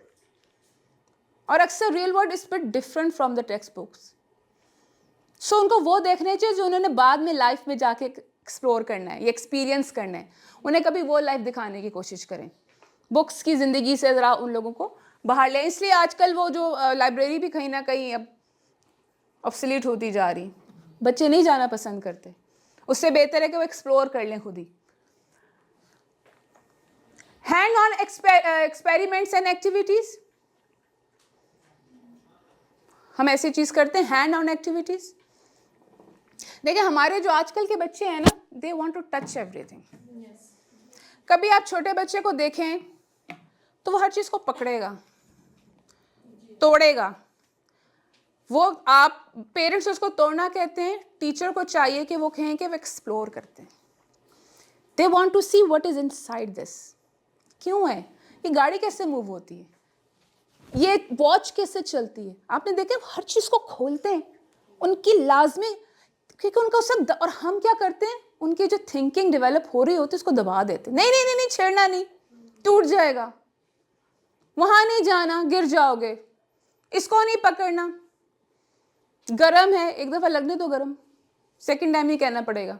और अक्सर real world is bit different from the text books. So उनको वो देखने चाहिए जो उन्होंने बाद में लाइफ में जाके एक्सप्लोर करना है या एक्सपीरियंस करना है। उन्हें कभी वो लाइफ दिखाने की कोशिश करें, बुक्स की ज़िंदगी से ज़रा उन लोगों को बाहर लें। इसलिए आजकल वो जो लाइब्रेरी भी कहीं ना कहीं अब ऑब्सोलीट होती जा रही, बच्चे नहीं जाना पसंद करते। उससे बेहतर है कि वो एक्सप्लोर कर लें खुद ही। Hand on experiments and activities, हम ऐसी चीज़ करते हैं, हैंड ऑन एक्टिविटीज़। देखिए हमारे जो आजकल के बच्चे हैं ना, they want to touch everything. कभी आप छोटे बच्चे को देखें तो वो हर चीज़ को पकड़ेगा, तोड़ेगा। वो आप पेरेंट्स उसको तोड़ना कहते हैं, टीचर को चाहिए कि वो कहें कि वो एक्सप्लोर करते हैं। They want to see what is inside this. क्यों है ये गाड़ी कैसे मूव होती है, ये वॉच कैसे चलती है। आपने देखा हर चीज़ को खोलते हैं, उनकी लाजमी, क्योंकि उनका सब और हम क्या करते हैं, उनकी जो थिंकिंग डेवलप हो रही होती है उसको दबा देते हैं। नहीं नहीं नहीं नहीं, छेड़ना नहीं, टूट जाएगा, वहाँ नहीं जाना, गिर जाओगे, इसको नहीं पकड़ना, गरम है, एक दफ़ा लगने तो गरम, सेकंड टाइम ही कहना पड़ेगा।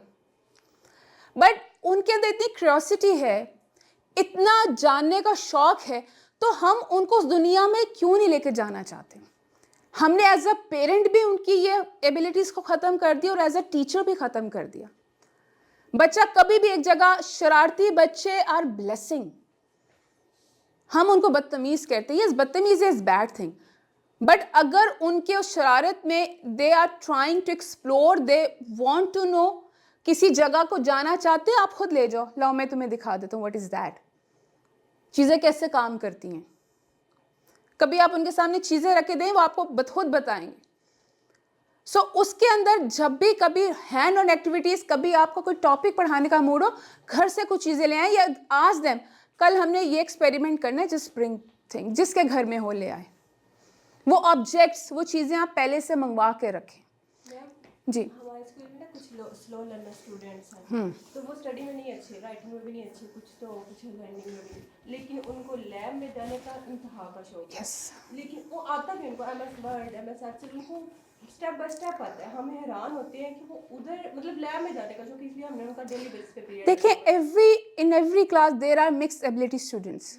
बट उनके अंदर इतनी क्यूरियोसिटी है, इतना जानने का शौक है, तो हम उनको उस दुनिया में क्यों नहीं लेकर जाना चाहते। हमने एज अ पेरेंट भी उनकी ये एबिलिटीज़ को ख़त्म कर दिया और एज अ टीचर भी ख़त्म कर दिया। बच्चा कभी भी एक जगह, शरारती बच्चे आर ब्लेसिंग, हम उनको बदतमीज़ कहते हैं। यस, बदतमीज़ी इज़ बैड थिंग, बट अगर उनके उस शरारत में they are trying to explore, they want to know, किसी जगह को जाना चाहते हैं, आप खुद ले जाओ, लाओ मैं तुम्हें दिखा देता हूँ व्हाट इज़ दैट, चीज़ें कैसे काम करती हैं। कभी आप उनके सामने चीज़ें रख के दें, वो आपको खुद बताएंगे। सो उसके अंदर जब भी कभी हैंड ऑन एक्टिविटीज़, कभी आपको कोई टॉपिक पढ़ाने का मूड हो, घर से कुछ चीज़ें ले आए या आस्क देम, कल हमने ये एक्सपेरिमेंट करना है, जस्ट ब्रिंग थिंग, जिसके घर में हो ले आए। वो ऑब्जेक्ट्स, वो चीज़ें आप पहले से मंगवा के रखें। जी, हमारे स्कूल में ना कुछ स्लो लर्नर स्टूडेंट्स हैं, तो वो स्टडी में नहीं अच्छे, राइटिंग में भी नहीं अच्छे, कुछ लर्निंग में भी, लेकिन उनको लैब में जाने का इंतहा का शौक है। लेकिन वो आता भी उनको MS वर्ड, MS एक्सेल, उनको स्टेप बाय स्टेप आता है। हम हैरान होते हैं कि वो उधर मतलब लैब में जाने का शौक, इसलिए हमने उनका डेली बेसिस पे पीरियड। देखिए in every class there are mixed ability students.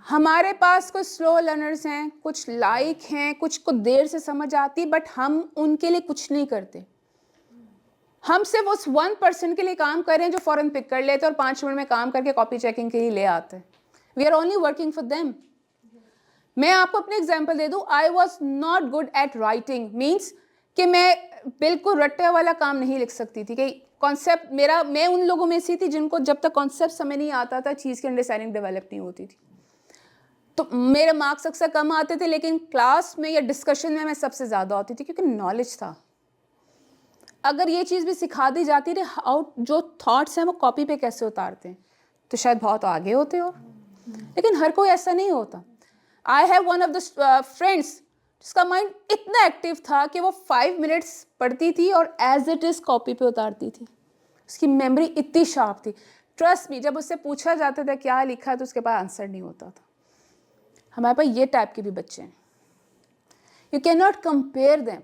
हमारे पास कुछ स्लो लर्नर्स हैं, कुछ लाइक हैं, कुछ को देर से समझ आती, बट हम उनके लिए कुछ नहीं करते। हम सिर्फ उस 1% के लिए काम कर रहे हैं जो फ़ौरन पिक कर लेते हैं और 5 मिनट में काम करके कॉपी चेकिंग के लिए ले आते हैं। We are only working for them. मैं आपको अपनी एग्जांपल दे दूं, I was not good at writing, means कि मैं बिल्कुल रट्टे वाला काम नहीं लिख सकती थी। कि कॉन्सेप्ट मेरा, मैं उन लोगों में से थी जिनको जब तक कॉन्सेप्ट समझ नहीं आता था, चीज़ की अंडरस्टैंडिंग डेवलप नहीं होती थी। तो मेरे मार्क्स अक्सर कम आते थे, लेकिन क्लास में या डिस्कशन में मैं सबसे ज़्यादा होती थी, क्योंकि नॉलेज था। अगर ये चीज़ भी सिखा दी जाती थी, हाउ जो थॉट्स हैं वो कॉपी पे कैसे उतारते हैं, तो शायद बहुत आगे होते हो। लेकिन हर कोई ऐसा नहीं होता। I have one of the friends जिसका माइंड इतना एक्टिव था कि वो 5 मिनट्स पढ़ती थी और एज इट इज़ कॉपी पे उतारती थी। उसकी मेमोरी इतनी शार्प थी। ट्रस्ट मी, जब उससे पूछा जाता था क्या लिखा है तो उसके पास आंसर नहीं होता था। हमारे पास ये टाइप के भी बच्चे हैं। You can not compare them.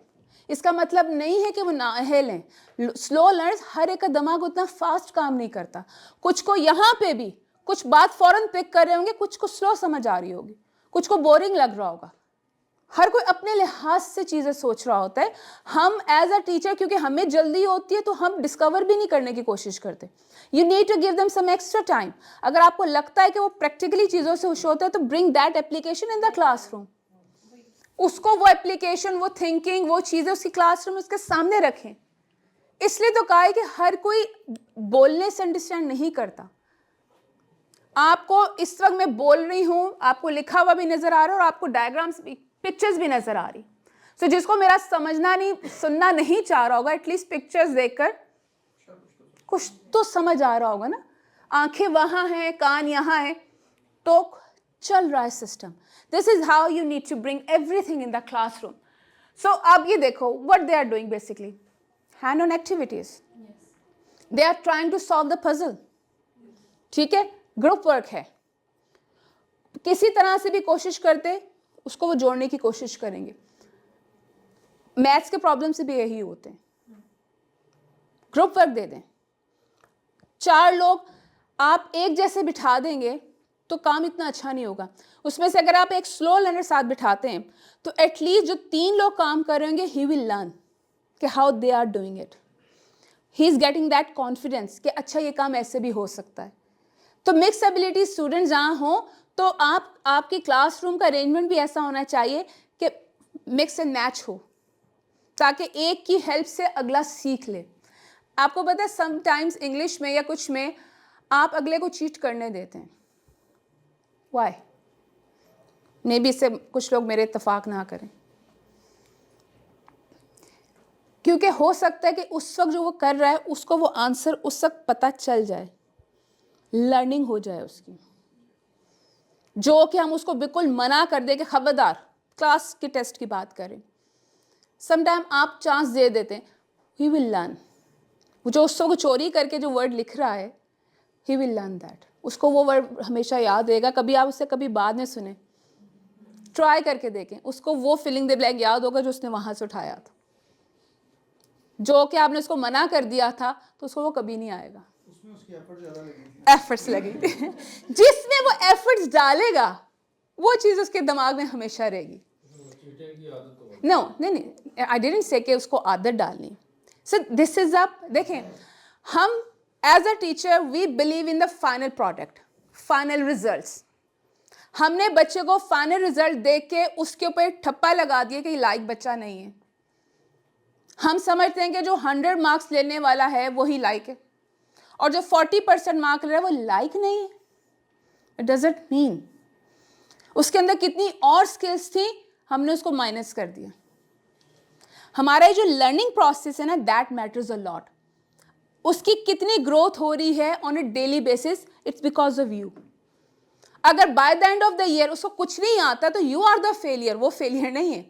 इसका मतलब नहीं है कि वो नाअहल हैं। स्लो लर्नर्स, हर एक का दिमाग उतना फास्ट काम नहीं करता। कुछ को यहाँ पे भी कुछ बात फौरन पिक कर रहे होंगे, कुछ को स्लो समझ आ रही होगी, कुछ को बोरिंग लग रहा होगा। हर कोई अपने लिहाज से चीज़ें सोच रहा होता है। हम एज अ टीचर, क्योंकि हमें जल्दी होती है तो हम डिस्कवर भी नहीं करने की कोशिश करते। You need to give them some extra time. अगर आपको लगता है कि वो प्रैक्टिकली चीज़ों से खुश होता है तो bring that application in the classroom. उसको वो एप्लीकेशन, वो थिंकिंग, वो चीज़ें उसकी क्लासरूम उसके सामने रखें। इसलिए तो कहा है कि हर कोई बोलने से अंडरस्टैंड नहीं करता। आपको इस वक्त मैं बोल रही हूँ, आपको लिखा हुआ भी नज़र आ रहा है और आपको डायग्राम्स भी, पिक्चर्स भी नज़र आ रही। सो जिसको मेरा समझना नहीं, सुनना नहीं चाह रहा होगा, एटलीस्ट पिक्चर्स देखकर कुछ तो समझ आ रहा होगा ना। आंखें वहाँ हैं, कान यहाँ है, तो चल रहा है system. This is how you need to bring everything in the classroom. So अब ये देखो what they are doing basically, hand on activities. They are trying to solve the puzzle. ठीक है, ग्रुप वर्क है, किसी तरह से भी कोशिश करते उसको वो जोड़ने की कोशिश करेंगे। मैथ्स के प्रॉब्लम से भी यही होते हैं। ग्रुप वर्क दे दें, 4 लोग आप एक जैसे बिठा देंगे तो काम इतना अच्छा नहीं होगा। उसमें से अगर आप एक स्लो लर्नर साथ बिठाते हैं तो एटलीस्ट जो 3 लोग काम कर रहे होंगे, ही विल लर्न कि how they are doing it. He is getting that confidence कि अच्छा ये काम ऐसे भी हो सकता है। तो मिक्स एबिलिटी स्टूडेंट जहाँ हो तो आपकी क्लासरूम का अरेंजमेंट भी ऐसा होना चाहिए कि मिक्स एंड मैच हो, ताकि एक की हेल्प से अगला सीख ले। आपको पता है समटाइम्स इंग्लिश में या कुछ में आप अगले को चीट करने देते हैं। वाई? मे बी इससे कुछ लोग मेरे इत्तेफाक ना करें, क्योंकि हो सकता है कि उस वक्त जो वो कर रहा है उसको वो आंसर उस वक्त पता चल जाए, लर्निंग हो जाए उसकी, जो कि हम उसको बिल्कुल मना कर दे कि खबरदार। क्लास के टेस्ट की बात करें, समटाइम आप चांस दे देते हैं, ही विल लर्न। वो जो उसको चोरी करके जो वर्ड लिख रहा है, ही विल लर्न दैट। उसको वो वर्ड हमेशा याद रहेगा। कभी आप उससे कभी बाद में सुने, ट्राई करके देखें, उसको वो फिलिंग द ब्लैंक याद होगा जो उसने वहाँ से उठाया था। जो कि आपने उसको मना कर दिया था तो उसको वो कभी नहीं आएगा। उसमें उसकी एफर्ट ज़्यादा लगी थी। एफर्ट्स लगी थी। जिसमें वो एफर्ट्स डालेगा वो चीज़ उसके दिमाग में हमेशा रहेगी। नो नहीं, आई डिडंट से कि उसको आदत डालनी। So this is up. देखें, हम as a teacher we believe in the final product, final results. हमने बच्चे को फाइनल रिजल्ट देख के उसके ऊपर ठप्पा लगा दिया कि लायक बच्चा नहीं है। हम समझते हैं कि जो 100 मार्क्स लेने वाला है वही लायक है, और जो 40% मार्क ले रहा है वो लायक नहीं है। इट डजंट मीन उसके अंदर कितनी और स्किल्स थी, हमने उसको माइनस कर दिया। हमारा जो लर्निंग प्रोसेस है ना, दैट मैटर्स अ लॉट। उसकी कितनी ग्रोथ हो रही है on a daily basis, it's because of you. अगर by the end of the year उसको कुछ नहीं आता तो यू आर द फेलियर, वो फेलियर नहीं है।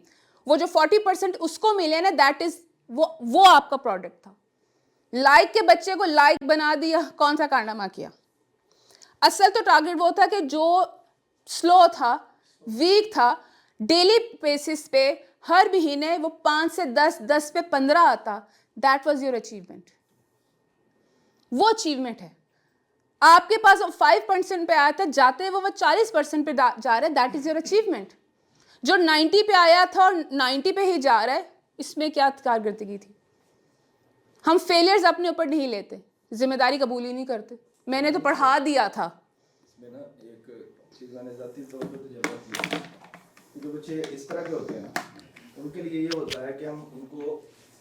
वो जो 40% उसको मिले ना, दैट इज वो आपका प्रोडक्ट था। लाइक के बच्चे को लाइक बना दिया, कौन सा कारनामा किया? असल तो टारगेट वो था कि जो स्लो था, वीक था, डेली बेसिस पे हर महीने वो 5 से 10, 10 पे 15 आता, दैट वाज योर अचीवमेंट। वो अचीवमेंट है। आपके पास 5% पे आया था, जाते वो 40% पे जा रहा है, दैट इज योर अचीवमेंट। जो 90 पे आया था और 90 पे ही जा रहा है, इसमें क्या कारकर्दगी थी? हम फेलियर्स अपने ऊपर नहीं लेते, जिम्मेदारी कबूल ही नहीं करते। मैंने तो पढ़ा दिया था। इसमें ना एक चीज़ मैंने ज़ाती तौर पर तजुर्बा किया कि जो बच्चे इस तरह के होते हैं ना, उनके लिए ये होता है कि हम उनको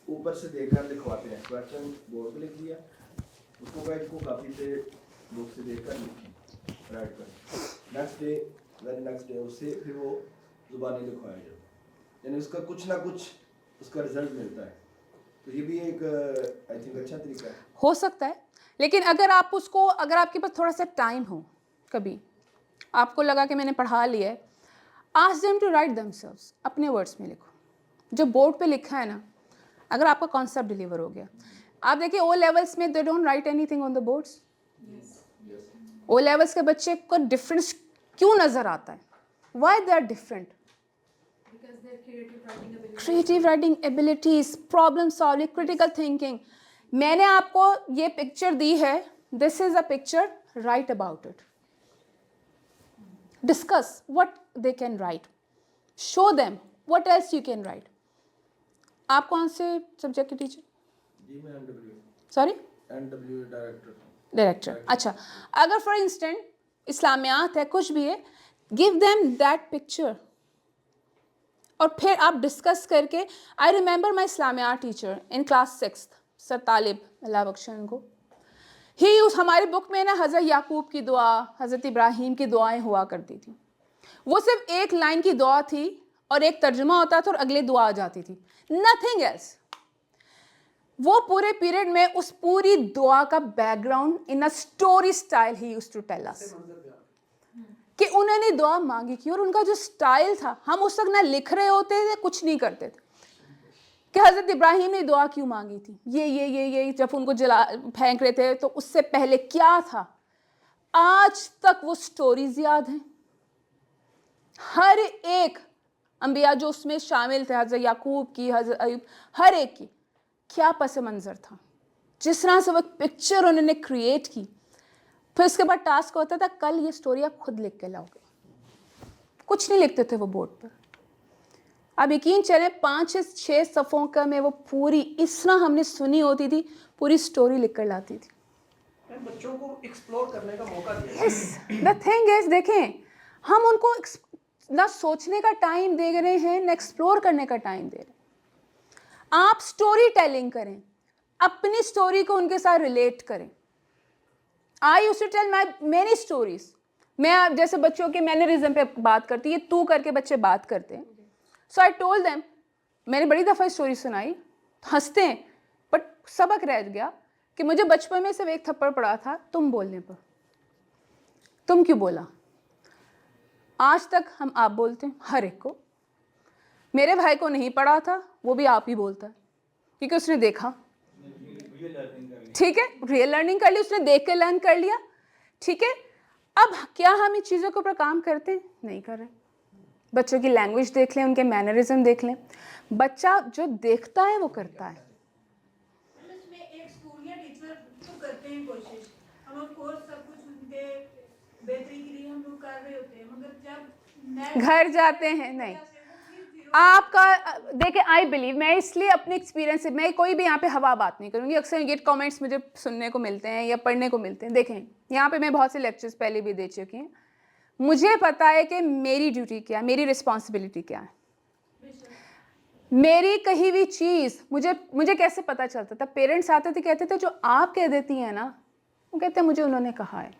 ऊपर से देखकर लिखवाते हैं। क्वेश्चन बोर्ड पे लिख दिया, उसको गाइड को काफ़ी पे बुक से देखकर लिखें, राइट कर। Next day very next day उससे फिर वो ज़ुबानी लिखवाया जाए, यानी उसका कुछ ना कुछ उसका रिजल्ट मिलता है। तो ये भी एक आई थिंक अच्छा तरीका है। हो सकता है, लेकिन अगर आप उसको, अगर आपके पास थोड़ा सा टाइम हो, कभी आपको लगा कि मैंने पढ़ा लिया है, ask them to write themselves, अपने वर्ड्स में लिखो। जो बोर्ड पे लिखा है ना, अगर आपका कॉन्सेप्ट डिलीवर हो गया, आप देखिए ओ लेवल्स में they don't write anything on the boards. O levels के बच्चे को डिफरेंस क्यों नज़र आता है? Why they are different? because their creative writing ability. Creative writing abilities, problem solving, critical thinking. मैंने आपको ये पिक्चर दी है, this is a picture, write about it, discuss what they can write, show them what else you can write. आप कौन से subject के teacher? जी मैं एनडब्ल्यू सॉरी, डायरेक्टर. डायरेक्टर. अच्छा, अगर फॉर इंस्टेंट इस्लामियात है, कुछ भी है, गिव देम दैट पिक्चर और फिर आप डिस्कस करके. I remember my Islamiyat teacher in class 6th, sir Talib, अल्लाह बख्शे उनको. ही यूज, हमारी बुक में ना हज़रत याकूब की दुआ, हज़रत इब्राहीम की दुआएं हुआ करती थी. वो सिर्फ एक लाइन की दुआ थी और एक तर्जुमा होता था और अगली दुआ आ जाती थी, नथिंग एल्स. वो पूरे पीरियड में उस पूरी दुआ का background in a story style he used to tell us कि उन्होंने दुआ मांगी क्यों. और उनका जो स्टाइल था, हम उस वक्त ना लिख रहे होते थे, कुछ नहीं करते थे, कि हज़रत इब्राहीम ने दुआ क्यों मांगी थी, ये जब उनको जला फेंक रहे थे तो उससे पहले क्या था. आज तक वो स्टोरीज याद हैं, हर एक अंबिया जो उसमें शामिल थे, हज़रत याकूब की, हज़रत अयूब, हर एक की क्या पस मंज़र था, जिस तरह से वो पिक्चर उन्होंने क्रिएट की. फिर उसके बाद टास्क होता था, कल ये स्टोरी आप खुद लिख के लाओगे. कुछ नहीं लिखते थे वो बोर्ड पर. अब यकीन चलें 5-6 सफ़ों का में वो पूरी इस तरह हमने सुनी होती थी, पूरी स्टोरी लिख कर लाती थी. बच्चों को एक्सप्लोर करने का मौका दिया. यस, द थिंग इज, देखें, हम उनको ना सोचने का टाइम दे रहे हैं, ना एक्सप्लोर करने का टाइम दे रहे हैं. आप स्टोरी टेलिंग करें, अपनी स्टोरी को उनके साथ रिलेट करें. I used to tell my many stories. मैं जैसे बच्चों के मैनरिज्म पे बात करती, ये तू करके बच्चे बात करते हैं. सो आई टोल्ड देम, मैंने बड़ी दफ़ा स्टोरी सुनाई, हंसते हैं, बट सबक रह गया कि मुझे बचपन में सिर्फ एक थप्पड़ पड़ा था तुम बोलने पर. तुम क्यों बोला? आज तक हम आप बोलते हैं हर एक को. मेरे भाई को नहीं पड़ा था, वो भी आप ही बोलता है, क्योंकि उसने देखा. ठीक है, रियल लर्निंग कर ली, उसने देख के लर्न कर लिया. ठीक है, अब क्या हम इन चीज़ों के ऊपर काम करते हैं? नहीं कर रहे. बच्चों की लैंग्वेज देख लें, उनके मैनरिज्म देख लें. बच्चा जो देखता है वो करता है. उसमें एक स्कूल या टीचर तो करते हैं कोशिश, हम ऑफ कोर्स सब कुछ उनके बेहतरी के लिए हम लोग कर रहे होते हैं, मगर जब घर जाते हैं नहीं. आपका देखिए, आई बिलीव, मैं इसलिए अपने एक्सपीरियंस से, मैं कोई भी यहाँ पे हवा बात नहीं करूँगी. अक्सर ये कमेंट्स मुझे सुनने को मिलते हैं या पढ़ने को मिलते हैं. देखें, यहाँ पे मैं बहुत से लेक्चर्स पहले भी दे चुकी हूँ. मुझे पता है कि मेरी ड्यूटी क्या है, मेरी रिस्पॉन्सिबिलिटी क्या है. मेरी कही हुई चीज़ मुझे कैसे पता चलता था? पेरेंट्स आते थे, कहते थे जो आप कह देती हैं ना, वो कहते हैं मुझे उन्होंने कहा है.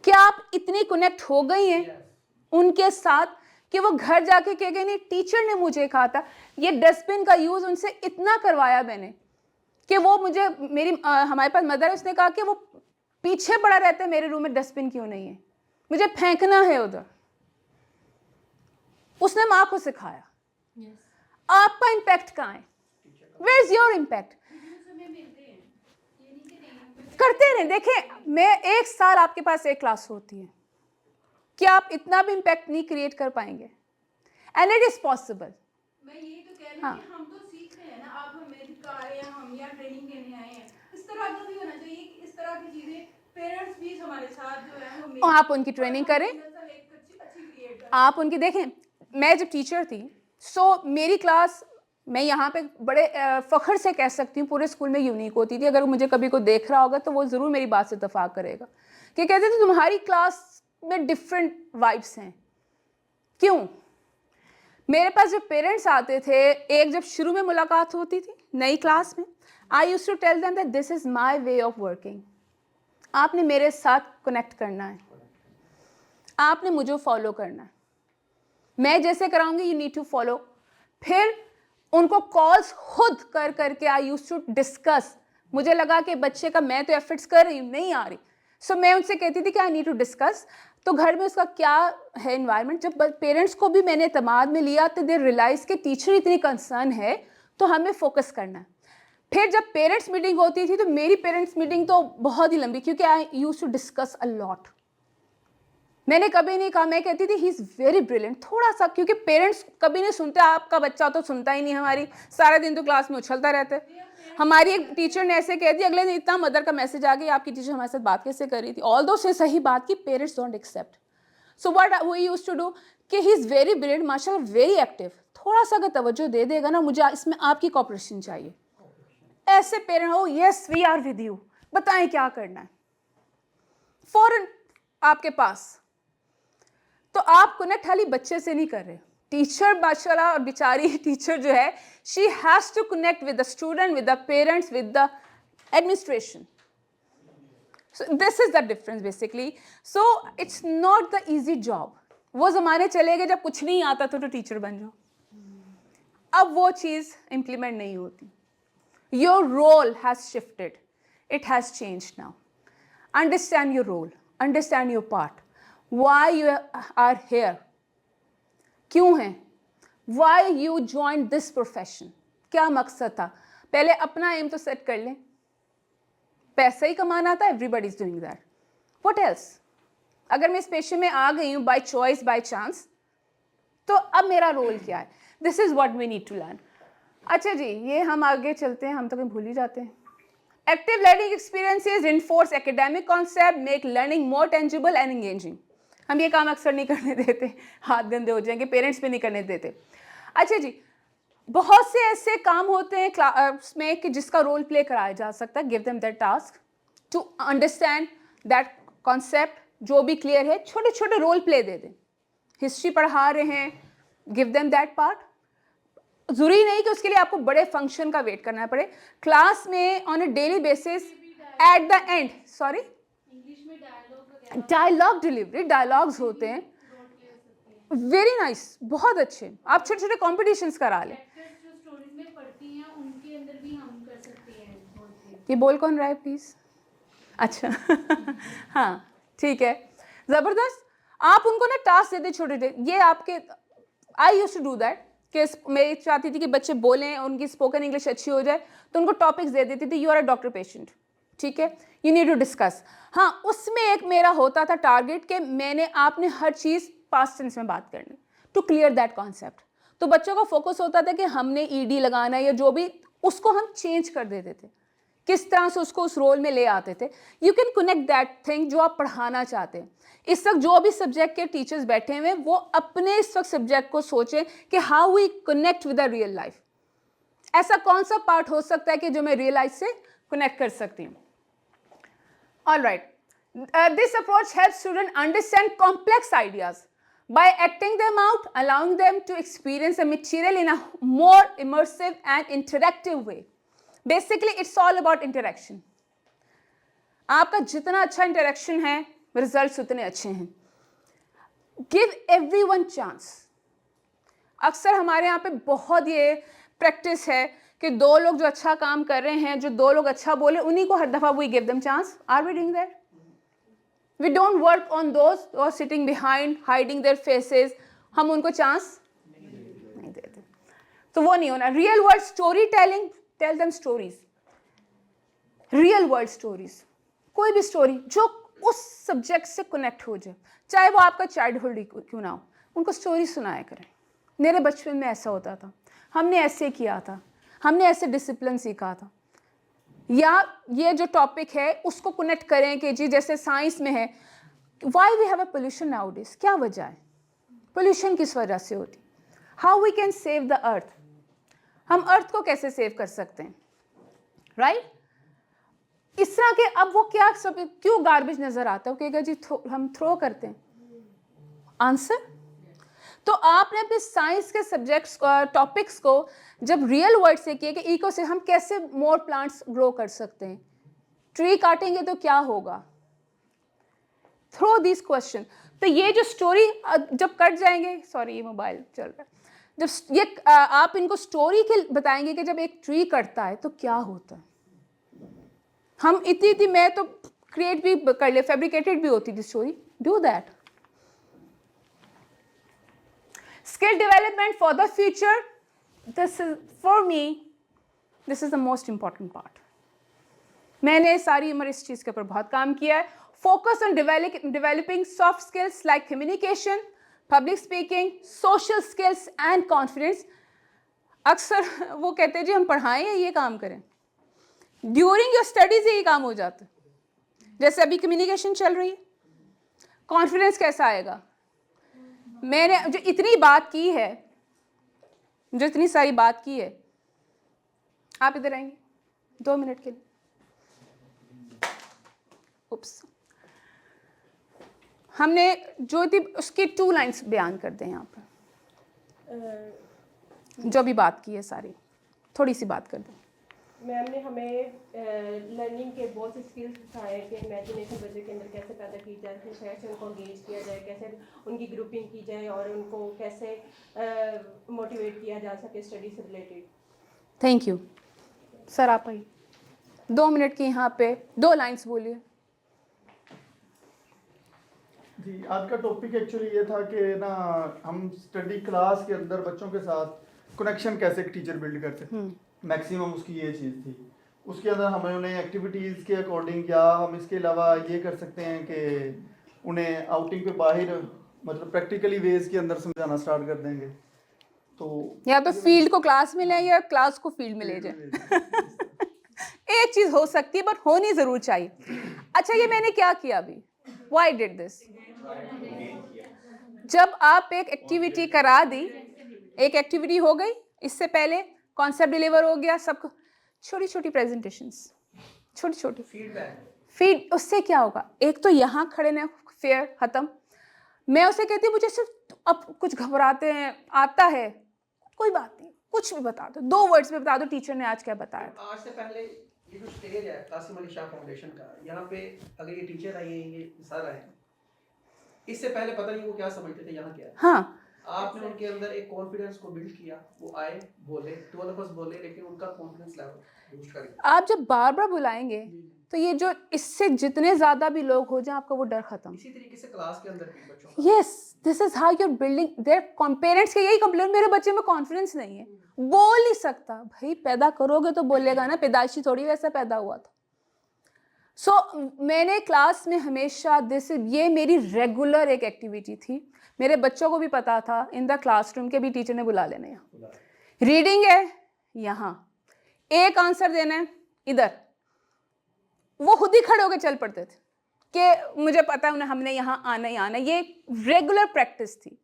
क्या आप इतनी कनेक्ट हो गई हैं उनके साथ कि वो घर जाके कह गए नहीं टीचर ने मुझे कहा था. ये डस्टबिन का यूज़ उनसे इतना करवाया मैंने कि वो मुझे, हमारे पास मदर है, उसने कहा कि वो पीछे पड़ा रहता है मेरे रूम में, डस्टबिन क्यों नहीं है, मुझे फेंकना है उधर. उसने माँ को सिखाया. आपका इम्पैक्ट कहाँ है? Where is your impact? करते रहे. देखें, मैं 1 साल आपके पास एक क्लास होती है, क्या आप इतना भी इम्पैक्ट नहीं क्रिएट कर पाएंगे? And it is possible. मैं यही तो कह रही हाँ. हूँ कि हम तो सीख रहे हैं ना, आप अमेरिका आए हैं, हम यहाँ ट्रेनिंग लेने आए हैं. इस तरह का भी होना चाहिए कि इस तरह की चीजें पेरेंट्स भी हमारे साथ जो है वो आप उनकी ट्रेनिंग करें, आप उनकी देखें. मैं जब टीचर थी, सो मेरी क्लास, मैं यहाँ पे बड़े फ़ख्र से कह सकती हूँ, पूरे स्कूल में यूनिक होती थी. अगर मुझे कभी कोई देख रहा होगा तो वो ज़रूर मेरी बात से इत्तेफाक करेगा कि कहते थे तुम्हारी क्लास में डिफरेंट वाइब्स हैं. क्यों? मेरे पास जब पेरेंट्स आते थे, एक जब शुरू में मुलाकात होती थी नई क्लास में, I used to tell them that this is my way of working. आपने मेरे साथ कनेक्ट करना है, आपने मुझे फॉलो करना है, मैं जैसे कराऊंगी यू नीड टू फॉलो. फिर उनको कॉल्स खुद कर करके आई यूज्ड टू डिस्कस. मुझे लगा कि बच्चे का, मैं तो एफर्ट्स कर रही हूँ, नहीं आ रही, सो मैं उनसे कहती थी कि आई नीड टू डिस्कस. तो घर में उसका क्या है इन्वायरमेंट. जब पेरेंट्स को भी मैंने एतमाद में लिया तो दे रियलाइज़ कि टीचर इतनी कंसर्न है तो हमें फोकस करना है. फिर जब पेरेंट्स मीटिंग होती थी तो मेरी पेरेंट्स मीटिंग तो बहुत ही लंबी, क्योंकि I used to discuss a lot. मैंने कभी नहीं कहा, मैं कहती थी ही इज़ वेरी ब्रिलियंट, थोड़ा सा, क्योंकि पेरेंट्स कभी नहीं सुनते, आपका बच्चा तो सुनता ही नहीं हमारी, सारा दिन तो क्लास में उछलता रहता है। हमारी एक टीचर ने ऐसे कह दिया, अगले दिन इतना मदर का मैसेज आ गया, आपकी टीचर हमारे साथ बात कैसे कर रही थी, ऑल दो से सही बात की, parents don't accept. So what we used to do कि ही इज़ वेरी ब्रिलियंट, माशाल्लाह वेरी एक्टिव, थोड़ा सा अगर तवज्जो दे देगा ना, मुझे इसमें आपकी कॉपरेशन चाहिए। ऐसे पेरेंट हो, yes we are with you, बताएं क्या करना है, फौरन आपके पास। तो आप कनेक्ट खाली बच्चे से नहीं कर रहे, टीचर माशाल्लाह, और बेचारी टीचर जो है, she has to connect with the student, with the parents, with the administration. So this is the difference basically. So it's not the easy job. वो ज़माने चले गए जब कुछ नहीं आता तो टीचर बन जाओ, अब वो चीज़ इम्प्लीमेंट नहीं होती। Your role has shifted. It has changed now. Understand your role. Understand your part. Why you are here. क्यों हैं? Why you joined this profession. क्या मकसद था? पहले अपना एम तो सेट कर लें। पैसा ही कमाना था, everybody is doing that, what else? अगर मैं इस पेशे में आ गई हूँ बाय चॉइस, बाय चांस, तो अब मेरा रोल क्या है? This is what we need to learn. अच्छा जी, ये हम आगे चलते हैं, हम तो कहीं भूल ही जाते हैं। Active learning experiences reinforce academic concept, make learning more tangible and engaging. हम ये काम अक्सर नहीं करने देते, हाथ गंदे हो जाएंगे, पेरेंट्स भी नहीं करने देते। अच्छा जी, बहुत से ऐसे काम होते हैं क्लास में कि जिसका रोल प्ले कराया जा सकता है। Give them that task to understand that concept, जो भी क्लियर है, छोटे छोटे रोल प्ले दे दें। हिस्ट्री पढ़ा रहे हैं, गिव देम दैट पार्ट। ज़रूरी नहीं कि उसके लिए आपको बड़े फंक्शन का वेट करना पड़े, क्लास में on a daily basis at the end, sorry, dialogue delivery, dialogues होते हैं, वेरी नाइस, बहुत अच्छे। आप छोटे छोटे कॉम्पिटिशन्स करा लें। ये बोल कौन रहा है प्लीज़? अच्छा हाँ ठीक है, ज़बरदस्त। आप उनको ना टास्क देते छोटे छोटे, ये आपके, I used to do that, कि मैं चाहती थी कि बच्चे बोलें, उनकी स्पोकन इंग्लिश अच्छी हो जाए, तो उनको टॉपिक्स दे देती थी। You are a doctor patient, ठीक है, यू नीड टू डिस्कस। हाँ, उसमें एक मेरा होता था टारगेट कि आपने हर चीज़ पास्ट टेंस में बात करनी, टू क्लियर दैट कॉन्सेप्ट। तो बच्चों का फोकस होता था कि हमने ईडी लगाना या जो भी, उसको हम चेंज कर देते थे, किस तरह से उसको उस रोल में ले आते थे। You can connect that thing जो आप पढ़ाना चाहते हैं। इस वक्त जो भी सब्जेक्ट के टीचर्स बैठे हुए हैं, वो अपने इस वक्त सब्जेक्ट को सोचें कि how we connect with the real life. ऐसा कौन सा पार्ट हो सकता है कि जो मैं रियल लाइफ से कनेक्ट कर सकती हूँ। Alright, this approach helps student understand complex ideas by acting them out, allowing them to experience the material in a more immersive and interactive way. Basically, it's all about interaction. आपका जितना अच्छा interaction है, results उतने अच्छे हैं। Give everyone chance. अक्सर हमारे यहाँ पे बहुत ये प्रैक्टिस है कि दो लोग जो अच्छा काम कर रहे हैं, जो दो लोग अच्छा बोले, उन्हीं को हर दफ़ा we give them chance. Are we doing that? We don't work on those who are sitting behind, hiding their faces. हम उनको चांस नहीं देते, तो वो नहीं होना। Real world story telling, tell them stories, real world stories, कोई भी स्टोरी जो उस सब्जेक्ट से कनेक्ट हो जाए, चाहे वो आपका चाइल्डहुड ही क्यों ना हो, उनको स्टोरी सुनाया करें। मेरे बचपन में ऐसा होता था, हमने ऐसे किया था, हमने ऐसे डिसिप्लिन सीखा था, या ये जो टॉपिक है उसको कनेक्ट करें कि जी जैसे साइंस में है, why we have a pollution nowadays, क्या वजह है, पोल्यूशन किस वजह से होती, how we can save the earth, हम अर्थ को कैसे सेव कर सकते हैं, राइट? इस तरह के, अब वो क्या सब क्यों गार्बेज नजर आता है, वो कहेगा जी हम थ्रो करते हैं, आंसर। तो आपने अपने साइंस के सब्जेक्ट्स टॉपिक्स को जब रियल वर्ल्ड से किए कि इकोसिस्टम हम कैसे मोर प्लांट्स ग्रो कर सकते हैं, ट्री काटेंगे तो क्या होगा, थ्रो दिस क्वेश्चन। तो ये जो स्टोरी जब कट जाएंगे, सॉरी ये मोबाइल चल रहा है, जब ये आप इनको स्टोरी के बताएंगे कि जब एक ट्री कटता है तो क्या होता है, हम इतनी मैं तो क्रिएट भी कर ले, फैब्रिकेटेड भी होती थी story, do that. Skill development for the future, this is for me, this is the most important part. मैंने सारी उम्र इस चीज़ के ऊपर बहुत काम किया है। Focus on developing soft skills like communication, public speaking, social skills and confidence. अक्सर वो कहते हैं जी हम पढ़ाएं या ये काम करें, ड्यूरिंग योर स्टडीज यही काम हो जाता है. जैसे अभी कम्युनिकेशन चल रही है, कॉन्फिडेंस कैसा आएगा? मैंने जो इतनी बात की है, जो इतनी सारी बात की है, आप इधर आएंगे 2 मिनट के लिए. उप्स, हमने जो थी उसकी 2 लाइन्स बयान करते हैं यहाँ पर. जो भी बात की है सारी थोड़ी सी बात कर दें. मैम ने हमें लर्निंग के बहुत से स्किल्स सिखाए कि इमेजिनेशन बच्चे के अंदर कैसे पैदा की जाए, कैसे उनको एंगेज किया जाए, कैसे उनकी ग्रुपिंग की जाए और उनको कैसे मोटिवेट किया जा सके स्टडी से रिलेटेड. Thank you sir. आप आइए, 2 मिनट की यहाँ पे 2 लाइन्स बोलिए. जी, आज का टॉपिक एक्चुअली ये था कि ना हम स्टडी क्लास के अंदर बच्चों के साथ कनेक्शन कैसे एक टीचर बिल्ड करते हैं. मैक्सिमम उसकी ये चीज़ थी. उसके अंदर हमें उन्हें एक्टिविटीज़ के अकॉर्डिंग, या हम इसके अलावा ये कर सकते हैं कि उन्हें आउटिंग पे बाहर मतलब प्रैक्टिकली वेज के अंदर समझाना स्टार्ट कर देंगे. तो या तो फील्ड को क्लास में ले या क्लास को फील्ड में ले जाए. एक चीज़ हो सकती है बट होनी ज़रूर चाहिए. अच्छा, ये मैंने क्या किया अभी? Why did this? जब आप एक एक्टिविटी करा दी, एक एक्टिविटी हो गई, इससे पहले कॉन्सेप्ट डिलीवर हो गया, सब छोटी छोटी प्रेजेंटेशंस, छोटी छोटी फीड. उससे क्या होगा? एक तो यहाँ खड़े ने फेयर ख़त्म. मैं उसे कहती हूँ मुझे सिर्फ अब कुछ घबराते हैं, आता है, कोई बात नहीं, कुछ भी बता दो, 2 वर्ड्स में बता दो टीचर ने आज क्या बताया. आज से पहले ये जो स्टेज है कासिम अली शाह फाउंडेशन का, यहाँ पे अगर ये टीचर आए हैं, ये सर आए, इससे पहले पता नहीं वो क्या समझते थे यहाँ क्या है. हाँ, आपने उनके अंदर एक कॉन्फिडेंस को बिल्ड किया. वो आए, बोले, 2 लफ्ज़ बोले, लेकिन उनका कॉन्फिडेंस लेवल बूस्ट कर गया. आप जब बार बार बुलाएंगे तो ये जो इससे जितने ज़्यादा भी लोग हो जाए, आपका वो डर खत्म. इसी तरीके से क्लास के अंदर भी बच्चों का yes, this is how your building there. Parents के यही कंप्लेन, मेरे बच्चे में कॉन्फिडेंस नहीं है, बोल नहीं सकता. भाई पैदा करोगे तो बोलेगा ना, पैदाइशी थोड़ी वैसा पैदा हुआ था. सो मैंने क्लास में हमेशा ये मेरी रेगुलर एक एक्टिविटी थी. मेरे बच्चों को भी पता था, इन द क्लासरूम के भी टीचर ने बुला लेना. यहाँ रीडिंग है, यहाँ एक आंसर देना है, इधर. वो खुद ही खड़े होकर चल पड़ते थे कि मुझे पता है उन्हें, हमने यहाँ आना ही आना. ये रेगुलर प्रैक्टिस थी.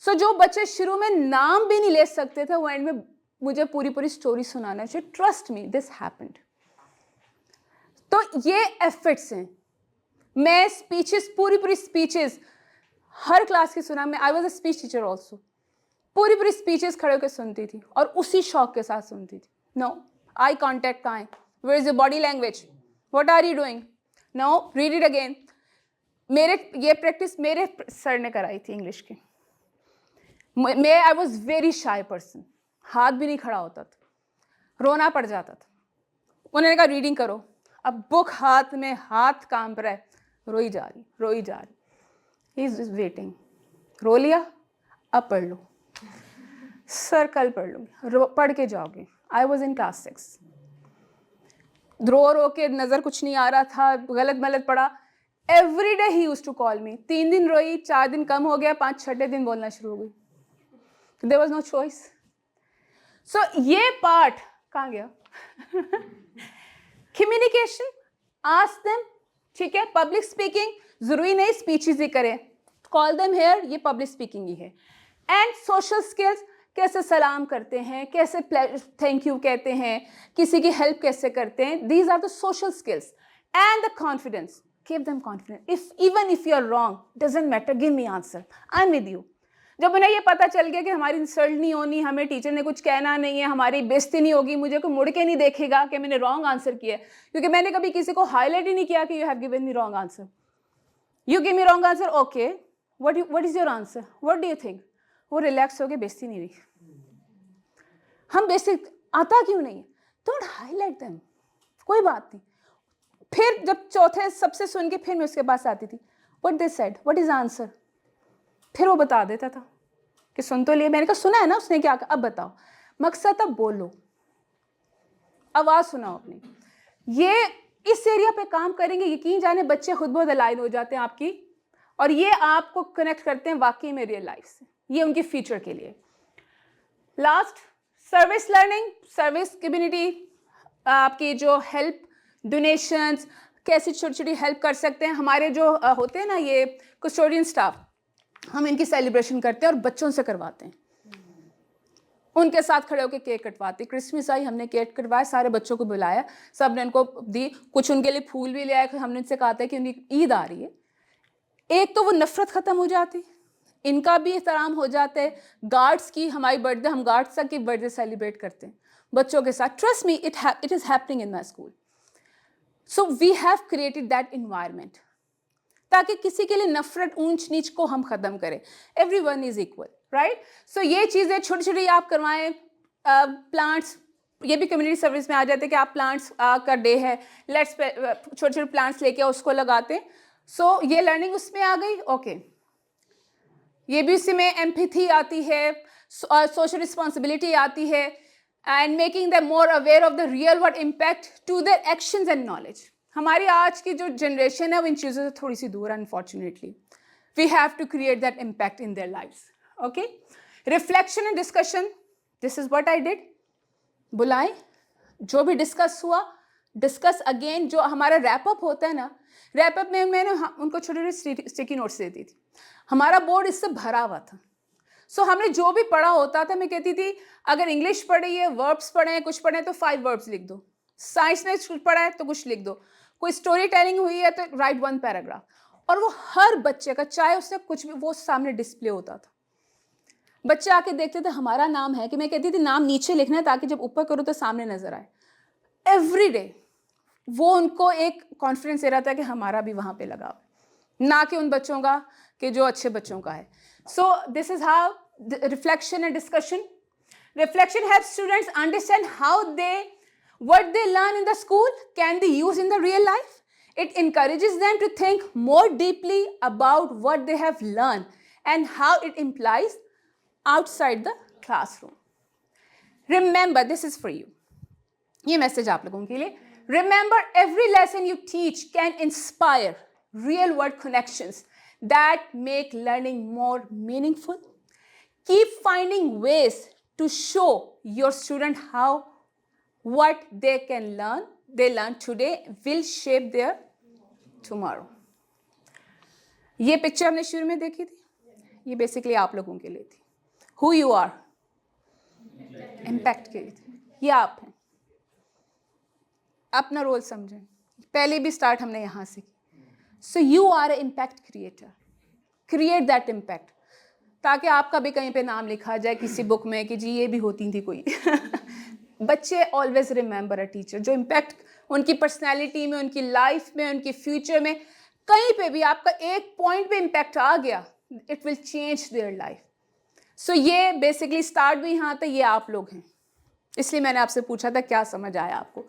सो जो बच्चे शुरू में नाम भी नहीं ले सकते थे, वो एंड में मुझे पूरी पूरी स्टोरी सुनाना चाहिए. Trust me, this happened. तो ये एफर्ट्स हैं. मैं स्पीचेस, पूरी पूरी स्पीचेस हर क्लास की सुना. मैं I was a speech teacher also. पूरी पूरी स्पीचेस खड़े होकर सुनती थी और उसी शौक के साथ सुनती थी. नो आई कॉन्टैक्ट कहाँ है? Where is your body language? What are you doing? No, read it again. मेरे ये प्रैक्टिस मेरे सर ने कराई थी इंग्लिश की. मैं I was very shy person. हाथ भी नहीं खड़ा होता था, रोना पड़ जाता था. उन्होंने कहा रीडिंग करो. अब बुक हाथ में, हाथ कांप रहा है, रोई जा रही, रोई जा रही. He is waiting. रो लिया, अब पढ़ लो सर, कल पढ़ लूँगी, पढ़ के जाओगे. I was in class 6. रो के नज़र कुछ नहीं आ रहा था, गलत मलत पढ़ा. Every day he use to call me. 3 दिन रोई, 4 दिन कम हो गया, 5-6 दिन बोलना शुरू हो गई. There was no choice. So ये पार्ट कहाँ गया? Communication, ask them. ठीक है, पब्लिक स्पीकिंग जरूरी नहीं स्पीचेस ही करें, कॉल देम हेयर, ये पब्लिक स्पीकिंग ही है. एंड सोशल स्किल्स, कैसे सलाम करते हैं, कैसे थैंक यू कहते हैं, किसी की हेल्प कैसे करते हैं. These are the social skills. And the confidence, give them confidence. Even if you are wrong, doesn't matter, give me answer, I am with you. जब उन्हें ये पता चल गया कि हमारी इंसल्ट नहीं होनी, हमें टीचर ने कुछ कहना नहीं है, हमारी बेइज्जती नहीं होगी, मुझे कोई मुड़ के नहीं देखेगा कि मैंने रॉन्ग आंसर किया, क्योंकि मैंने कभी किसी को हाईलाइट ही नहीं किया कि you have given me wrong answer. You give me wrong answer, okay, what is your answer, what do you think. वो रिलैक्स हो गए, बेइज्जती नहीं रही. हम बेसिक आता क्यों नहीं है? डोंट हाईलाइट देम, कोई बात नहीं. फिर जब चौथे सबसे सुन के फिर मैं उसके पास आती थी, what they said, what is answer. फिर वो बता देता था कि सुन तो लिए. मैंने कहा सुना है ना उसने क्या कहा, अब बताओ. मकसद अब बोलो, आवाज़ सुनाओ अपनी. ये इस एरिया पे काम करेंगे, यकीन जाने बच्चे खुद बहुत अलाइन हो जाते हैं आपकी, और ये आपको कनेक्ट करते हैं वाकई में रियल लाइफ से, ये उनके फ्यूचर के लिए। Last, service learning, service community, आपकी जो हेल्प, डोनेशंस, कैसे छोटी छोटी हेल्प कर सकते हैं। हमारे जो होते हैं ना ये कस्टोडियन स्टाफ, हम इनकी सेलिब्रेशन करते हैं और बच्चों से करवाते हैं, उनके साथ खड़े होकर केक कटवाते। क्रिसमस आई, हमने केक कटवाया, सारे बच्चों को बुलाया, सब ने उनको दी, कुछ उनके लिए फूल भी ले आए, हमने उनसे कहा था कि उनकी ईद आ रही है। एक तो वो नफरत ख़त्म हो जाती, इनका भी एहतराम हो जाता है। गार्ड्स की, हमारी बर्थडे, हम गार्ड्स की बर्थडे सेलिब्रेट करते हैं बच्चों के साथ। Trust me, it is happening in my school. So we have created that environment, ताकि किसी के लिए नफरत, ऊंच नीच को हम ख़त्म करें। Everyone is equal, right. So ये चीज़ें छोटी छोटी आप करवाएं। प्लांट्स, ये भी कम्युनिटी सर्विस में आ जाते हैं कि आप प्लांट्स का डे है, लेट्स छोटे छोटे प्लांट्स लेके उसको लगाते हैं। सो ये लर्निंग उसमें आ गई। ओके, ये भी उसी में एम्पैथी आती है, सोशल रिस्पॉन्सिबिलिटी आती है, and making them more aware of the real world impact to their actions and knowledge. हमारी आज की जो जनरेशन है वो इन चीज़ों से थोड़ी सी दूर है, unfortunately. We have to create that impact in their lifes. Okay, reflection and discussion, this is what I did. बुलाएं, जो भी डिस्कस हुआ, डिस्कस अगेन। जो हमारा रैपअप होता है ना, रैपअप में मैंने उनको छोटे छोटे स्टिकी नोट्स देती थी। हमारा बोर्ड इससे भरा हुआ था। सो हमने जो भी पढ़ा होता था, मैं कहती थी अगर इंग्लिश पढ़ी है, वर्ब्स पढ़े हैं, कुछ पढ़े हैं तो 5 वर्ब्स लिख दो। साइंस में कुछ पढ़ा है तो कुछ लिख दो। कोई स्टोरी टेलिंग हुई है तो राइट 1 पैराग्राफ। और वो हर बच्चे का, चाहे उससे कुछ भी, वो सामने डिस्प्ले होता था। बच्चे आके देखते थे हमारा नाम है, कि मैं कहती थी नाम नीचे लिखना है ताकि जब ऊपर करो तो सामने नजर आए। एवरी डे वो उनको एक कॉन्फिडेंस दे रहा था कि हमारा भी वहाँ पे लगा, ना कि उन बच्चों का कि जो अच्छे बच्चों का है। So this is how reflection and discussion. Reflection helps students understand how what they learn in the school can be used in the real life. It encourages them to think more deeply about what they have learned and how it implies outside the classroom. Remember, this is for you. ये message आप लोगों के लिए. Remember, every lesson you teach can inspire real world connections that make learning more meaningful. Keep finding ways to show your student how what they learn today will shape their tomorrow. ये picture हमने शुरू में देखी थी, ये basically आप लोगों के लिए थी। Who you are, इम्पैक्ट के लिए थी। ये आप हैं, अपना रोल समझें। पहले भी स्टार्ट हमने यहाँ से की। So you are an impact creator. Create that impact. ताकि आपका भी कहीं पे नाम लिखा जाए किसी बुक में कि जी ये भी होती थी कोई। बच्चे ऑलवेज रिमेंबर अ टीचर, जो इम्पैक्ट उनकी पर्सनैलिटी में, उनकी लाइफ में, उनकी फ्यूचर में, कहीं पे भी आपका एक पॉइंट पे इम्पैक्ट आ गया, it will change their life. So ये बेसिकली स्टार्ट भी यहाँ था, ये आप लोग हैं, इसलिए मैंने आपसे पूछा था क्या समझ आया आपको।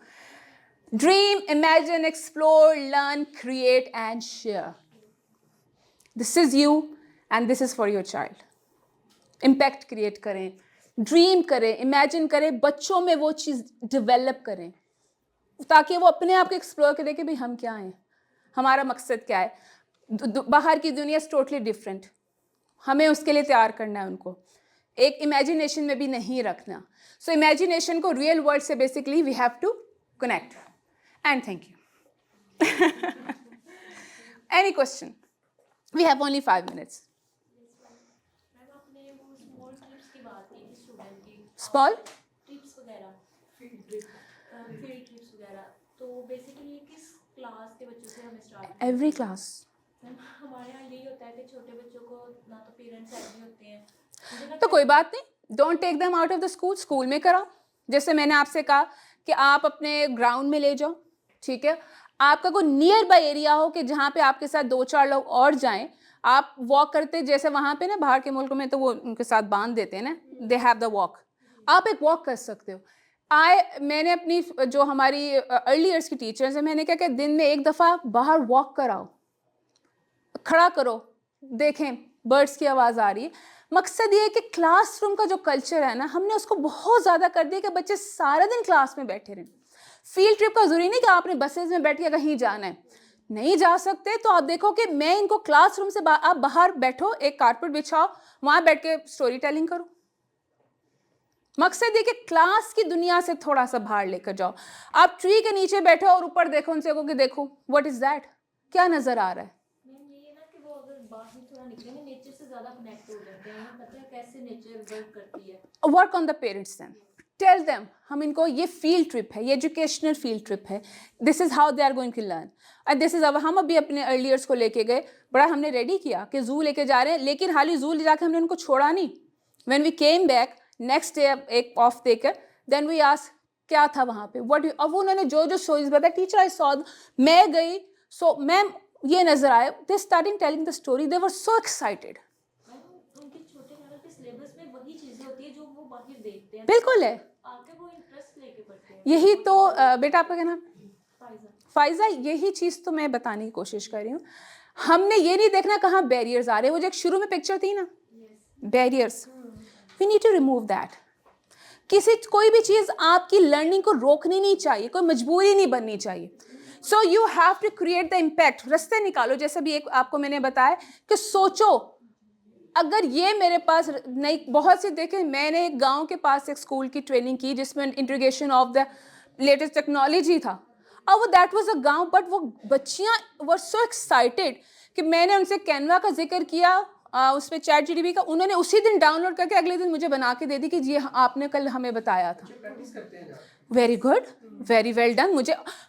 Dream, imagine, explore, learn, create and share. This is you and this is for your child. Impact create करें, ड्रीम करें, इमेजिन करें, बच्चों में वो चीज़ डेवलप करें ताकि वो अपने आप को एक्सप्लोर करें कि भाई हम क्या हैं, हमारा मकसद क्या है। बाहर की दुनिया इज़ टोटली डिफरेंट, हमें उसके लिए तैयार करना है उनको, एक इमेजिनेशन में भी नहीं रखना। सो इमेजिनेशन को रियल वर्ल्ड से basically we have to connect. And thank you. Any question? We have only 5 minutes. Small trips वगैरह, फील्ड ट्रिप्स वगैरह, तो बेसिकली ये किस क्लास के बच्चों से हमें स्टार्ट? Every class. हमारे यहाँ यही होता है कि छोटे बच्चों को ना तो पेरेंट्स एग्री होते हैं। तो कोई बात नहीं, don't take them out of the school, school में कराओ। जैसे मैंने आपसे कहा कि आप अपने ग्राउंड में ले जाओ, ठीक है। आपका कोई नियर बाय एरिया हो कि जहाँ पे आपके साथ 2-4 लोग और जाएं, आप वॉक करते, जैसे वहाँ पे ना बाहर के मुल्कों में तो वो उनके साथ बांध देते हैं ना, दे हैव द वॉक, आप एक वॉक कर सकते हो। मैंने अपनी जो हमारी अर्ली ईयर्स की टीचर्स हैं, मैंने क्या कि दिन में एक दफ़ा बाहर वॉक कराओ, खड़ा करो, देखें बर्ड्स की आवाज़ आ रही है। मकसद ये है कि क्लासरूम का जो कल्चर है ना, हमने उसको बहुत ज़्यादा कर दिया कि बच्चे सारा दिन क्लास में बैठे रहें। फील्ड ट्रिप का जरूरी नहीं कि आपने बसेस में बैठ के कहीं जाना है, नहीं जा सकते तो आप देखो कि मैं इनको क्लासरूम से आप बाहर बैठो, एक कारपेट बिछाओ, वहां बैठ के स्टोरी टेलिंग करो। मकसद ये कि क्लास की दुनिया से थोड़ा सा बाहर लेकर जाओ। आप ट्री के नीचे बैठो और ऊपर देखो, उनसे कहो कि देखो व्हाट इज दैट, क्या नजर आ रहा है। मैम ये है ना कि वो अगर बाहर थोड़ा निकलेंगे नेचर से ज़्यादा कनेक्ट हो जाते हैं, हमें पता है कैसे नेचर वर्क करती है। Work on the parents then, tell them, हम इनको ये फील्ड ट्रिप है, ये एजुकेशनल फील्ड ट्रिप है, this is how they are going to learn and this is अब हम अभी अपने अर्लियर्स को लेके गए, बड़ा हमने रेडी किया कि जू लेके जा रहे हैं, लेकिन हाल ही जू ले जाकर हमने उनको छोड़ा नहीं। When we came back next day एक ऑफ देकर, देन वी आस्क क्या था वहाँ पे, व्हाट, अब उन्होंने जो जो स्टोरीज बताया, टीचर आई सॉ, मैं गई सो मैम ये नजर आया, दे starting telling the story, they were so excited. उनके छोटे लेवल के सिलेबस में वही चीजें होती है जो वो बाहर देखते हैं, बिल्कुल है, आके वो इंटरेस्ट लेके पढ़ते हैं। यही तो बेटा आपका क्या नाम? फाइजा। फाइजा, यही चीज़ तो मैं बताने की कोशिश कर रही हूँ। हमने ये नहीं देखना कहाँ बैरियर्स आ रहे हैं, वो जो एक शुरू में पिक्चर थी ना, barriers, we need to remove that. कोई भी चीज़ आपकी लर्निंग को रोकनी नहीं चाहिए, कोई मजबूरी नहीं बननी चाहिए। So you have to create the impact, रास्ते निकालो। जैसे भी एक आपको मैंने बताया कि सोचो अगर ये मेरे पास नहीं, बहुत से देखें, मैंने एक गांव के पास एक स्कूल की ट्रेनिंग की जिसमें integration of the latest technology था। अब वो दैट वाज अ गांव, बट वो बच्चियां वर सो एक्साइटेड कि मैंने उनसे कैनवा का जिक्र किया, उस पर चैट जीटीपी का, उन्होंने उसी दिन डाउनलोड करके अगले दिन मुझे बना के दे दी कि जी आपने कल हमें बताया था। प्रैक्टिस करते हैं। Very good, very well done.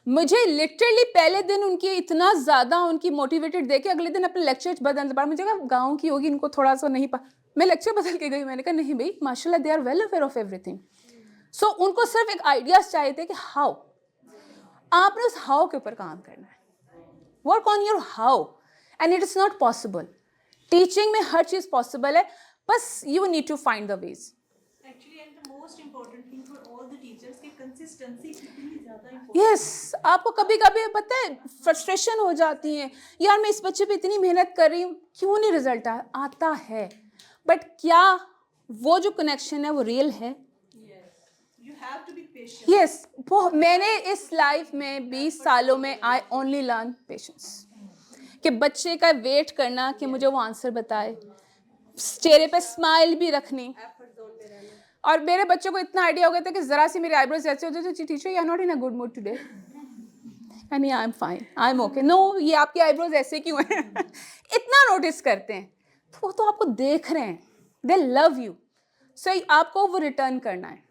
मुझे लिटरली पहले दिन उनकी इतना ज़्यादा उनकी मोटिवेटेड देखे, अगले दिन अपने लेक्चर बदल पा, मुझे कहा गाँव की होगी, इनको थोड़ा सा नहीं पा, मैं लेक्चर बदल के गई। मैंने कहा नहीं भाई माशाल्लाह they are well aware of everything. So उनको सिर्फ एक आइडियाज चाहिए थे कि हाउ, आपने उस हाउ के ऊपर काम करना है, work on your how, and it is not possible. Teaching में हर चीज़ पॉसिबल है, बस you need to find the ways. Actually and the most important thing for all the teachers की कंसिस्टेंसी कितनी ज़्यादा इम्पोर्टेंट। यस, आपको कभी कभी पता है फ्रस्ट्रेशन हो जाती है, यार मैं इस बच्चे पे इतनी मेहनत कर रही हूँ क्यों नहीं रिजल्ट आता है, बट क्या वो जो कनेक्शन है वो रियल है? You have to be patient. Yes, वो मैंने इस लाइफ में 20 सालों में आई ओनली लर्न पेशेंस, कि बच्चे का वेट करना कि मुझे वो आंसर बताए, चेहरे पे स्माइल भी रखनी। और मेरे बच्चों को इतना आइडिया हो गया था कि जरा सी मेरे आईब्रोज ऐसे हो जाते, teacher you are not in a good mood today, and I am fine, I am okay, no ये आपके आईब्रोज ऐसे क्यों हैं इतना नोटिस करते हैं, तो वो तो आपको देख रहे हैं, दे लव यू। सो आपको वो रिटर्न करना है,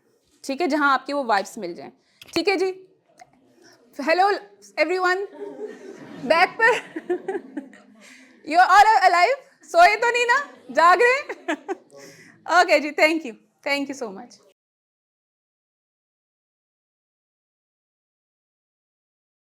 ठीक है, जहाँ आपके वो वाइब्स मिल जाएं। ठीक है जी, हेलो एवरीवन, बैक पर यू आर ऑल अलाइव, सोए तो नहीं ना, जाग रहे हैं? ओके जी, थैंक यू सो मच।